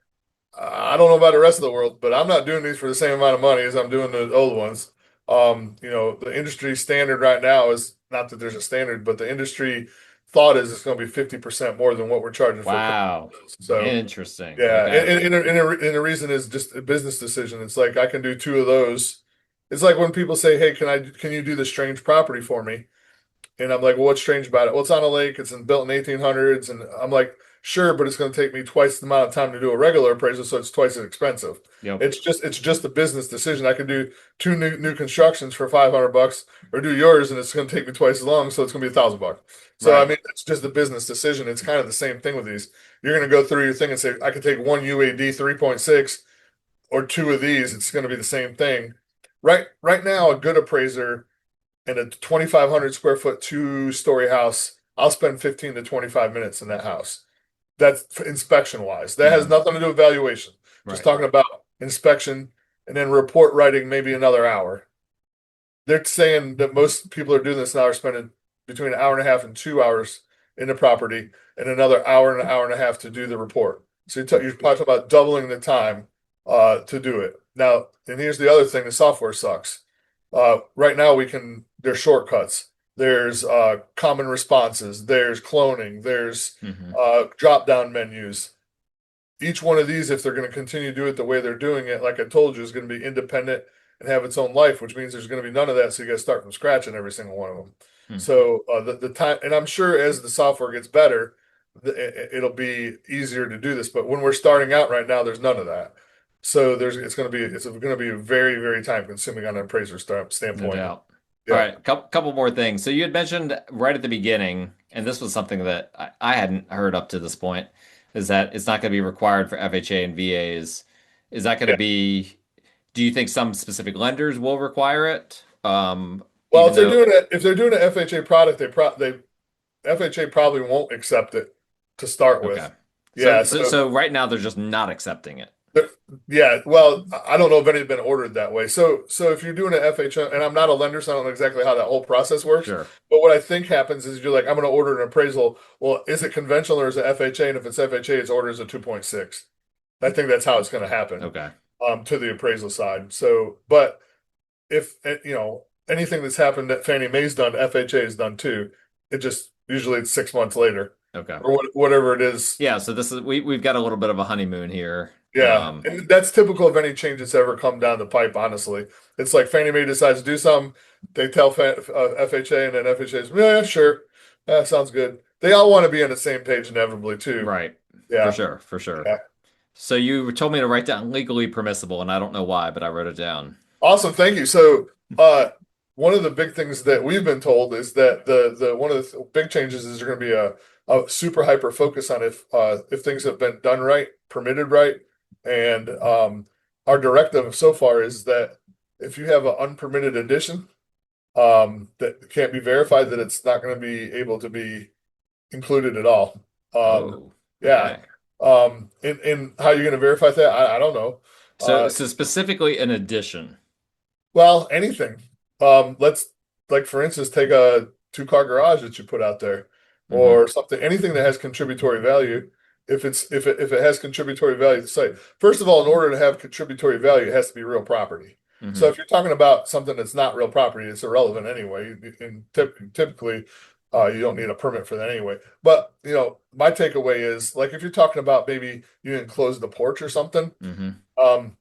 I don't know about the rest of the world, but I'm not doing these for the same amount of money as I'm doing the old ones. The industry standard right now is not that there's a standard, but the industry thought is it's going to be 50% more than what we're charging for Wow. appraisals. So, Interesting. yeah, Okay. and the reason is just a business decision. It's like I can do two of those. It's like when people say, "Hey, can you do this strange property for me?" And I'm like, well, what's strange about it? Well, it's on a lake. Built in 1800s. And I'm like, sure, but it's going to take me twice the amount of time to do a regular appraisal, so it's twice as expensive. Yep. It's just a business decision. I can do two new constructions for $500, or do yours, and it's going to take me twice as long, so it's going to be $1,000. So I Right. mean, it's just a business decision. It's kind of the same thing with these. You're going to go through your thing and say, I can take one UAD 3.6 or two of these. It's going to be the same thing. Right now, a good appraiser in a 2,500 square foot 2-story house, I'll spend 15 to 25 minutes in that house. That's inspection wise. That has Hmm. nothing to do with valuation. Just Right. talking about inspection and then report writing maybe another hour. They're saying that most people are doing this now are spending between an hour and a half and 2 hours in the property and another hour and an hour and a half to do the report. So you're talking about doubling the time to do it. Now, and here's the other thing, the software sucks. Right now there's shortcuts. There's common responses. There's cloning. There's Hmm. drop down menus. Each one of these, if they're going to continue to do it the way they're doing it, like I told you, is going to be independent and have its own life, which means there's going to be none of that. So you got to start from scratch in every single one of them. Hmm. So the time, and I'm sure as the software gets better, it'll be easier to do this. But when we're starting out right now, there's none of that. So it's going to be very, very time consuming on an appraiser No standpoint. doubt. All Yeah. right, couple more things. So you had mentioned right at the beginning, and this was something that I hadn't heard up to this point, is that it's not going to be required for FHA and VAs. Is that going to Yeah. be, do you think some specific lenders will require it? Well, Even though, if they're doing an FHA product, they FHA probably won't accept it to start okay. with. So, Yeah. so, So so right now they're just not accepting it. there- yeah, well, I don't know if any's been ordered that way. So if you're doing an FHA, and I'm not a lender, so I don't know exactly how that whole process works. Sure. But what I think happens is you're like, I'm going to order an appraisal. Well, is it conventional or is it FHA? And if it's FHA, it's ordered as a 2.6. I think that's how it's going to happen Okay. to the appraisal side. So, but if anything that's happened that Fannie Mae's done, FHA has done too. It just usually it's 6 months later Okay. or whatever it is. Yeah, so this is we've got a little bit of a honeymoon here. Yeah, and that's typical of any change that's ever come down the pipe, honestly. It's like Fannie Mae decides to do something, they tell FHA, and then FHA's, yeah, sure, sounds good. They all want to be on the same page inevitably, too. Right. For Yeah, sure, for sure. yeah. So you told me to write down legally permissible, and I don't know why, but I wrote it down. Awesome, thank you. So, one of the big things that we've been told is that the one of the big changes is there's going to be a super hyper focus on if things have been done right, permitted right, and our directive so far is that if you have an unpermitted addition that can't be verified, that it's not going to be able to be included at all. Oh, Yeah. okay. And how you're going to verify that? I don't know. So specifically an addition. Well, anything. Let's like for instance, take a two-car garage that you put out there, Hmm. or something. Anything that has contributory value. If it has contributory value to the site, first of all, in order to have contributory value, it has to be real property. So Hmm. if you're talking about something that's not real property, it's irrelevant anyway. And typically, you don't need a permit for that anyway. But my takeaway is like if you're talking about maybe you enclose the porch or something. Hmm. Um,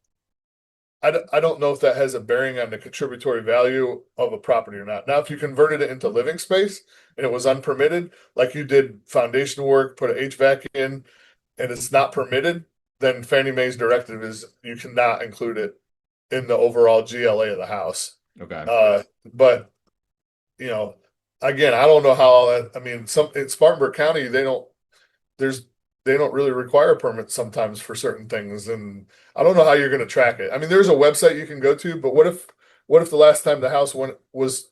I don't know if that has a bearing on the contributory value of a property or not. Now, if you converted it into living space and it was unpermitted, like you did foundation work, put an HVAC in, and it's not permitted, then Fannie Mae's directive is you cannot include it in the overall GLA of the house. Okay. But you know, again, I don't know how all that. I mean, in Spartanburg County, there's they don't really require permits sometimes for certain things, and I don't know how you're going to track it. I mean, there's a website you can go to, but what if the last time the house went was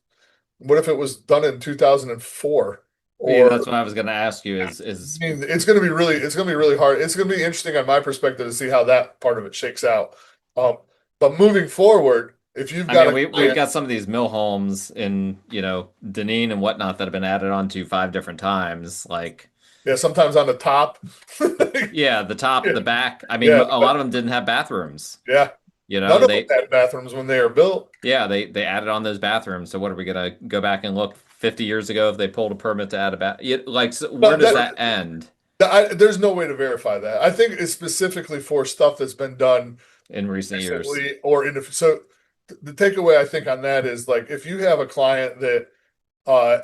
what if it was done in 2004 Yeah, or that's what I was going to ask you I mean, it's going to be really hard. It's going to be interesting on my perspective to see how that part of it shakes out. Um, but moving forward, if you've I got mean, a we've client, got some of these mill homes in, Deneen and whatnot that have been added on to 5 different times. Like, yeah, sometimes on the top, yeah, the top, yeah, the back. I mean, yeah, a lot of them didn't have bathrooms. yeah. You know, None of them they had bathrooms when they were built. Yeah, they added on those bathrooms. So what are we gonna go back and look 50 years ago if they pulled a permit to add a bath? Like, so where But does that end there's no way to verify that. I think it's specifically for stuff that's been done in recent years? recently or in so the takeaway I think on that is like if you have a client that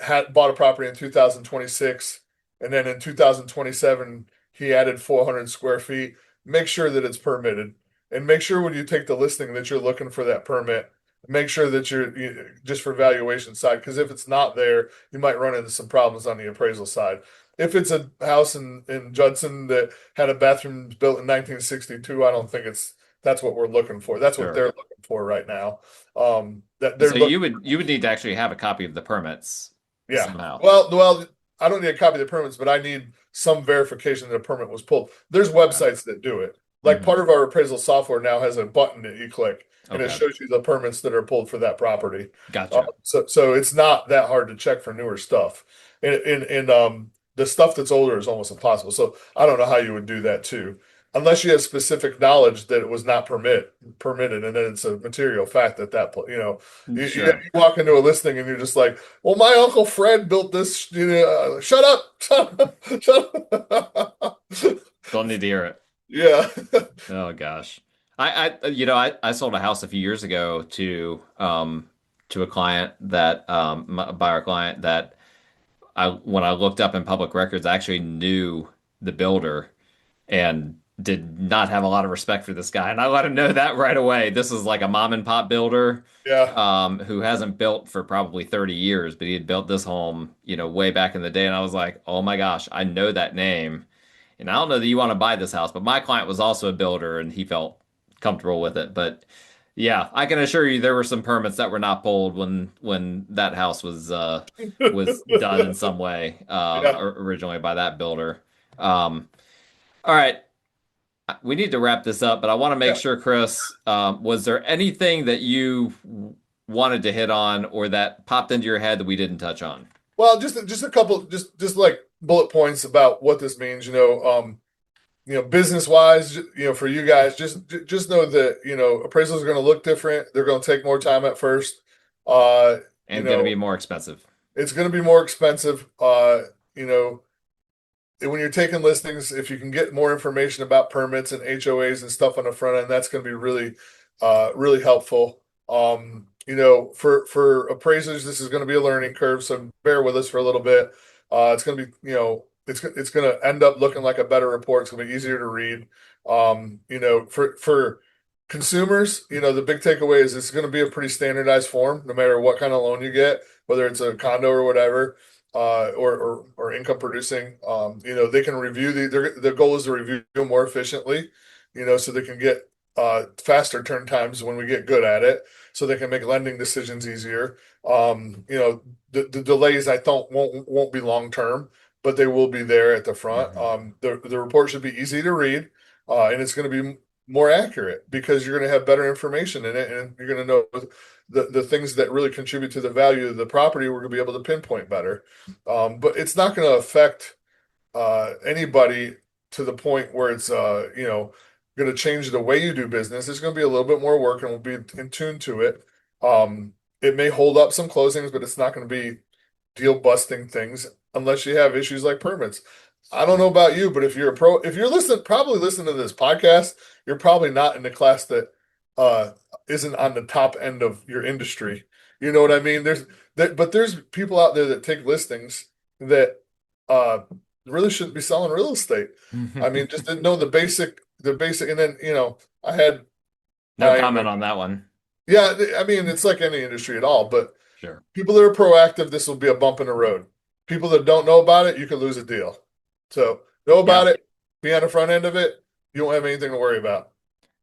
had bought a property in 2026 and then in 2027 he added 400 square feet, make sure that it's permitted and make sure when you take the listing that you're looking for that permit. Make sure that just for valuation side, because if it's not there, you might run into some problems on the appraisal side. If it's a house in Judson that had a bathroom built in 1962, I don't think that's what we're looking for. That's what they're Sure. looking for right now. That they're So looking. you would need to actually have a copy of the permits Yeah. somehow. Well, I don't need a copy of the permits, but I need some verification that a permit was pulled. There's Okay. websites that do it. Like Hmm. part of our appraisal software now has a button that you click, and it Okay. shows you the permits that are pulled for that property. Gotcha. So it's not that hard to check for newer stuff. And the stuff that's older is almost impossible. So I don't know how you would do that too, unless you have specific knowledge that it was not permitted, and then it's a material fact that you Sure. walk into a listing and you're just like, well, my Uncle Fred built this. Shut up, shut up, shut up. Don't need to hear it. Yeah. Oh gosh. I sold a house a few years ago to a client that a buyer client that when I looked up in public records, I actually knew the builder and did not have a lot of respect for this guy. And I let him know that right away. This is like a mom and pop builder Yeah. who hasn't built for probably 30 years, but he had built this home, way back in the day. And I was like, oh my gosh, I know that name. And I don't know that you want to buy this house, but my client was also a builder and he felt comfortable with it. But yeah, I can assure you there were some permits that were not pulled when that house was done in some way Yeah. originally by that builder. All right, we need to wrap this up, but I want to make Yeah. sure, Chris, was there anything that you wanted to hit on or that popped into your head that we didn't touch on? Well, just a couple, just like bullet points about what this means. Business wise, for you guys, just know that appraisals are going to look different. They're going to take more time at first. Uh, you And going to know, be more expensive. it's going to be more expensive. You know, when you're taking listings, if you can get more information about permits and HOAs and stuff on the front end, that's going to be really helpful. For appraisers, this is going to be a learning curve, so bear with us for a little bit. It's going to be, it's going to end up looking like a better report. It's going to be easier to read. For consumers, the big takeaway is it's going to be a pretty standardized form, no matter what kind of loan you get, whether it's a condo or whatever or income producing. They can review their goal is to review more efficiently, so they can get faster turn times when we get good at it, so they can make lending decisions easier. The delays I don't won't be long term, but they will be there at the front. Mhm. The report should be easy to read, and it's going to be more accurate because you're going to have better information in it, and you're going to know the things that really contribute to the value of the property. We're going to be able to pinpoint better, but it's not going to affect anybody to the point where it's going to change the way you do business. It's going to be a little bit more work, and we'll be in tune to it. It may hold up some closings, but it's not going to be deal busting things unless you have issues like permits. I don't know about you, but if you're probably listening to this podcast, you're probably not in the class that uh, isn't on the top end of your industry. You know what I mean? But there's people out there that take listings that uh, really shouldn't be selling real estate. I mean, just didn't know the basic, and then I had No my comment on that one. yeah. I mean, it's like any industry at all, but Sure. people that are proactive, this will be a bump in the road. People that don't know about it, you could lose a deal. So know about Yeah. it, be on the front end of it. You won't have anything to worry about.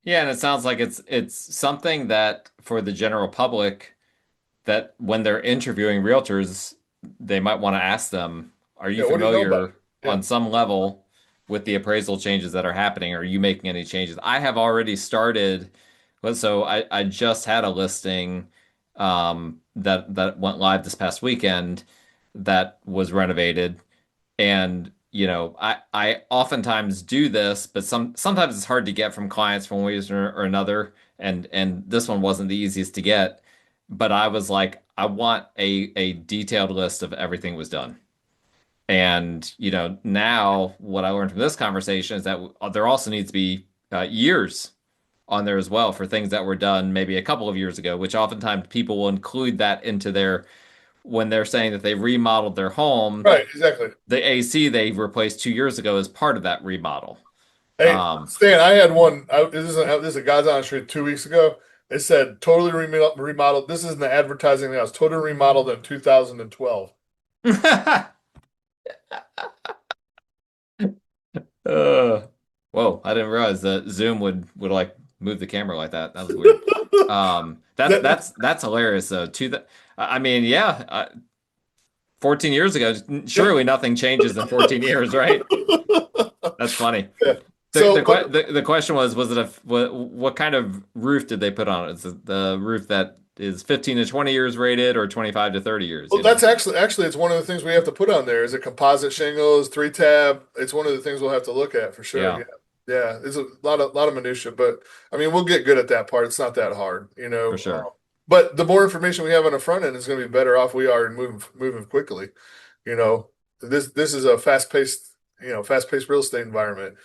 Yeah, and it sounds like it's something that for the general public that when they're interviewing realtors, they might want to ask them, are you Yeah, what do you know about it? familiar Yeah. on some level with the appraisal changes that are happening? Are you making any changes? I have already started, so I just had a listing that went live this past weekend that was renovated. And I oftentimes do this, but sometimes it's hard to get from clients for one reason or another. And this one wasn't the easiest to get. But I was like, I want a detailed list of everything was done. And now what I learned from this conversation is that there also needs to be years on there as well for things that were done maybe a couple of years ago, which oftentimes people will include that into their when they're saying that they remodeled their home, Right, exactly. the AC they replaced 2 years ago is part of that remodel. Hey, Um, Stan, I had one. This is a guys on the street 2 weeks ago. It said totally remodeled. This is in the advertising house. Totally remodeled in 2012. uh, whoa, I didn't realize that Zoom would like move the camera like that. That was weird. That's That, that's that's hilarious though. I mean, yeah, 14 years ago, yeah. surely nothing changes in 14 years, right? That's funny. Yeah. So, The question was it what kind of roof did they put on it? Is it the roof that is 15 to 20 years rated or 25 to 30 years, well, you know? that's actually it's one of the things we have to put on there. Is it composite shingles, three tab? It's one of the things we'll have to look at for sure. Yeah, Yeah, yeah. It's a lot of minutia, but I mean, we'll get good at that part. It's not that hard, you for know. sure. But the more information we have on the front end is going to be better off we are in moving quickly. You know, this is a fast paced real estate environment.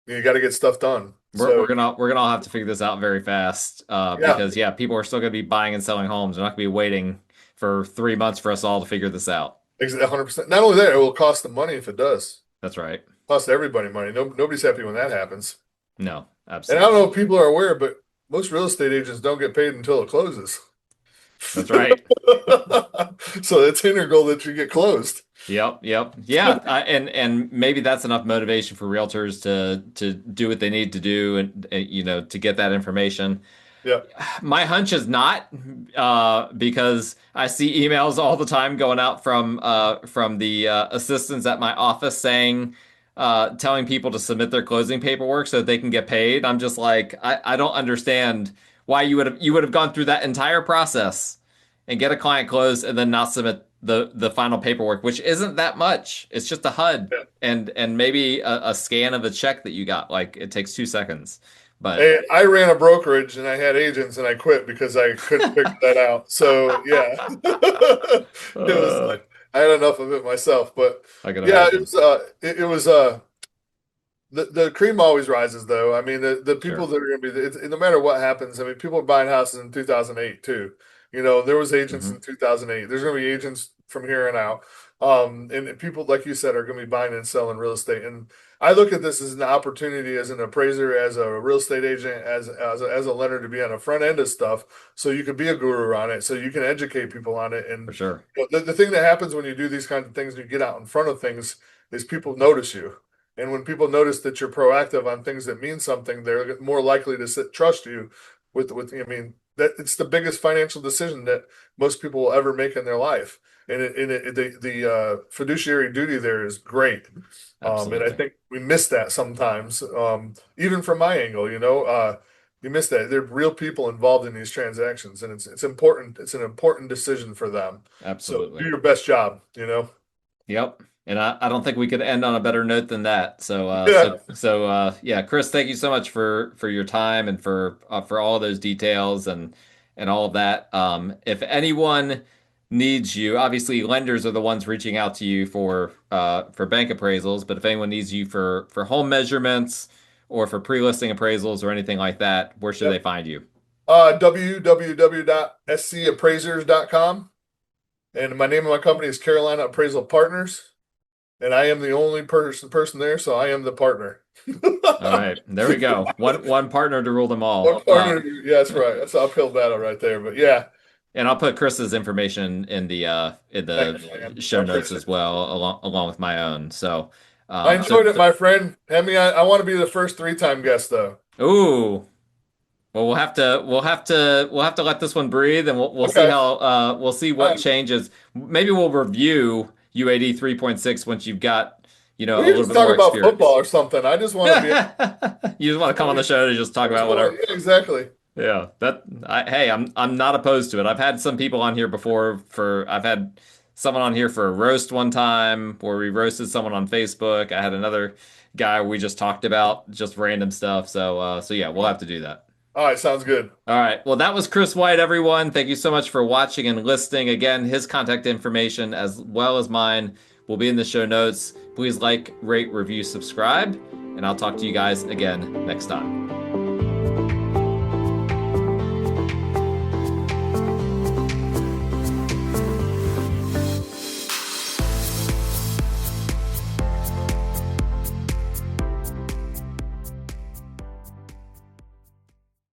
You got to get stuff done. We're So gonna all have to figure this out very fast yeah, because yeah, people are still gonna be buying and selling homes. They're not gonna be waiting for 3 months for us all to figure this out. 100%. Not only that, it will cost them money if it does. That's right. Cost everybody money. Nobody's happy when that happens. No, And I don't know absolutely. if people are aware, but most real estate agents don't get paid until it closes. That's right. So it's integral that you get closed. Yep, yep. Yeah, and maybe that's enough motivation for realtors to do what they need to do and you know to get that information. Yeah. My hunch is not, because I see emails all the time going out from the assistants at my office saying, telling people to submit their closing paperwork so that they can get paid. I'm just like, I don't understand why you would have gone through that entire process and get a client closed and then not submit the final paperwork, which isn't that much. It's just a HUD Yeah. and maybe a scan of a check that you got. Like it takes 2 seconds, but. Hey, I ran a brokerage and I had agents and I quit because I couldn't figure that out. So yeah, it was Uh, I had enough of it myself. But I can yeah, imagine. it was the cream always rises though. I mean the people Sure. that are going to be no matter what happens. I mean people are buying houses in 2008 too. You know there was agents Hmm. in 2008. There's going to be agents from here on out. And people like you said are going to be buying and selling real estate. And I look at this as an opportunity as an appraiser, as a real estate agent, as a lender to be on the front end of stuff, so you can be a guru on it, so you can educate people on it. For And sure. the thing that happens when you do these kinds of things, and you get out in front of things, is people notice you. And when people notice that you're proactive on things that mean something, they're more likely to trust you with. I mean, that it's the biggest financial decision that most people will ever make in their life. The fiduciary duty there is great. And I Absolutely. think we miss that sometimes, even from my angle, you miss that. There are real people involved in these transactions, and it's important. It's an important decision for them. So do Absolutely. your best job. Yep. And I don't think we could end on a better note than that. So Yeah, yeah, Chris, thank you so much for your time and for all of those details and all of that. If anyone needs you, obviously lenders are the ones reaching out to you for bank appraisals, but if anyone needs you for home measurements or for pre-listing appraisals or anything like that, where should they yep. find you? www.scappraisers.com. And my name of my company is Carolina Appraisal Partners. And I am the only person there, so I am the partner. All right, there we go. One partner to rule them all. One partner. Yeah, that's right. That's an uphill battle right there. But yeah, And I'll put Chris's information in thanks, the man. I show notes appreciate as it. well, along with my own. So, I so, enjoyed it, my friend. Hemi, I want to be the first three-time guest, though. ooh, well, we'll have to let this one breathe, and we'll see Okay. how we'll see All what right. changes. Maybe we'll review UAD 3.6 once you've got a We can little just bit talk more about football experience. or something. I just want to be. You just want to come on the show to just talk I just about want whatever. to. Yeah, exactly. Yeah, hey, I'm not opposed to it. I've had some people on here before I've had someone on here for a roast one time where we roasted someone on Facebook. I had another guy we just talked about just random stuff. So yeah, we'll have to do that. All right. Sounds good. All right. Well, that was Chris White, everyone. Thank you so much for watching and listening. Again, his contact information as well as mine will be in the show notes. Please like, rate, review, subscribe, and I'll talk to you guys again next time.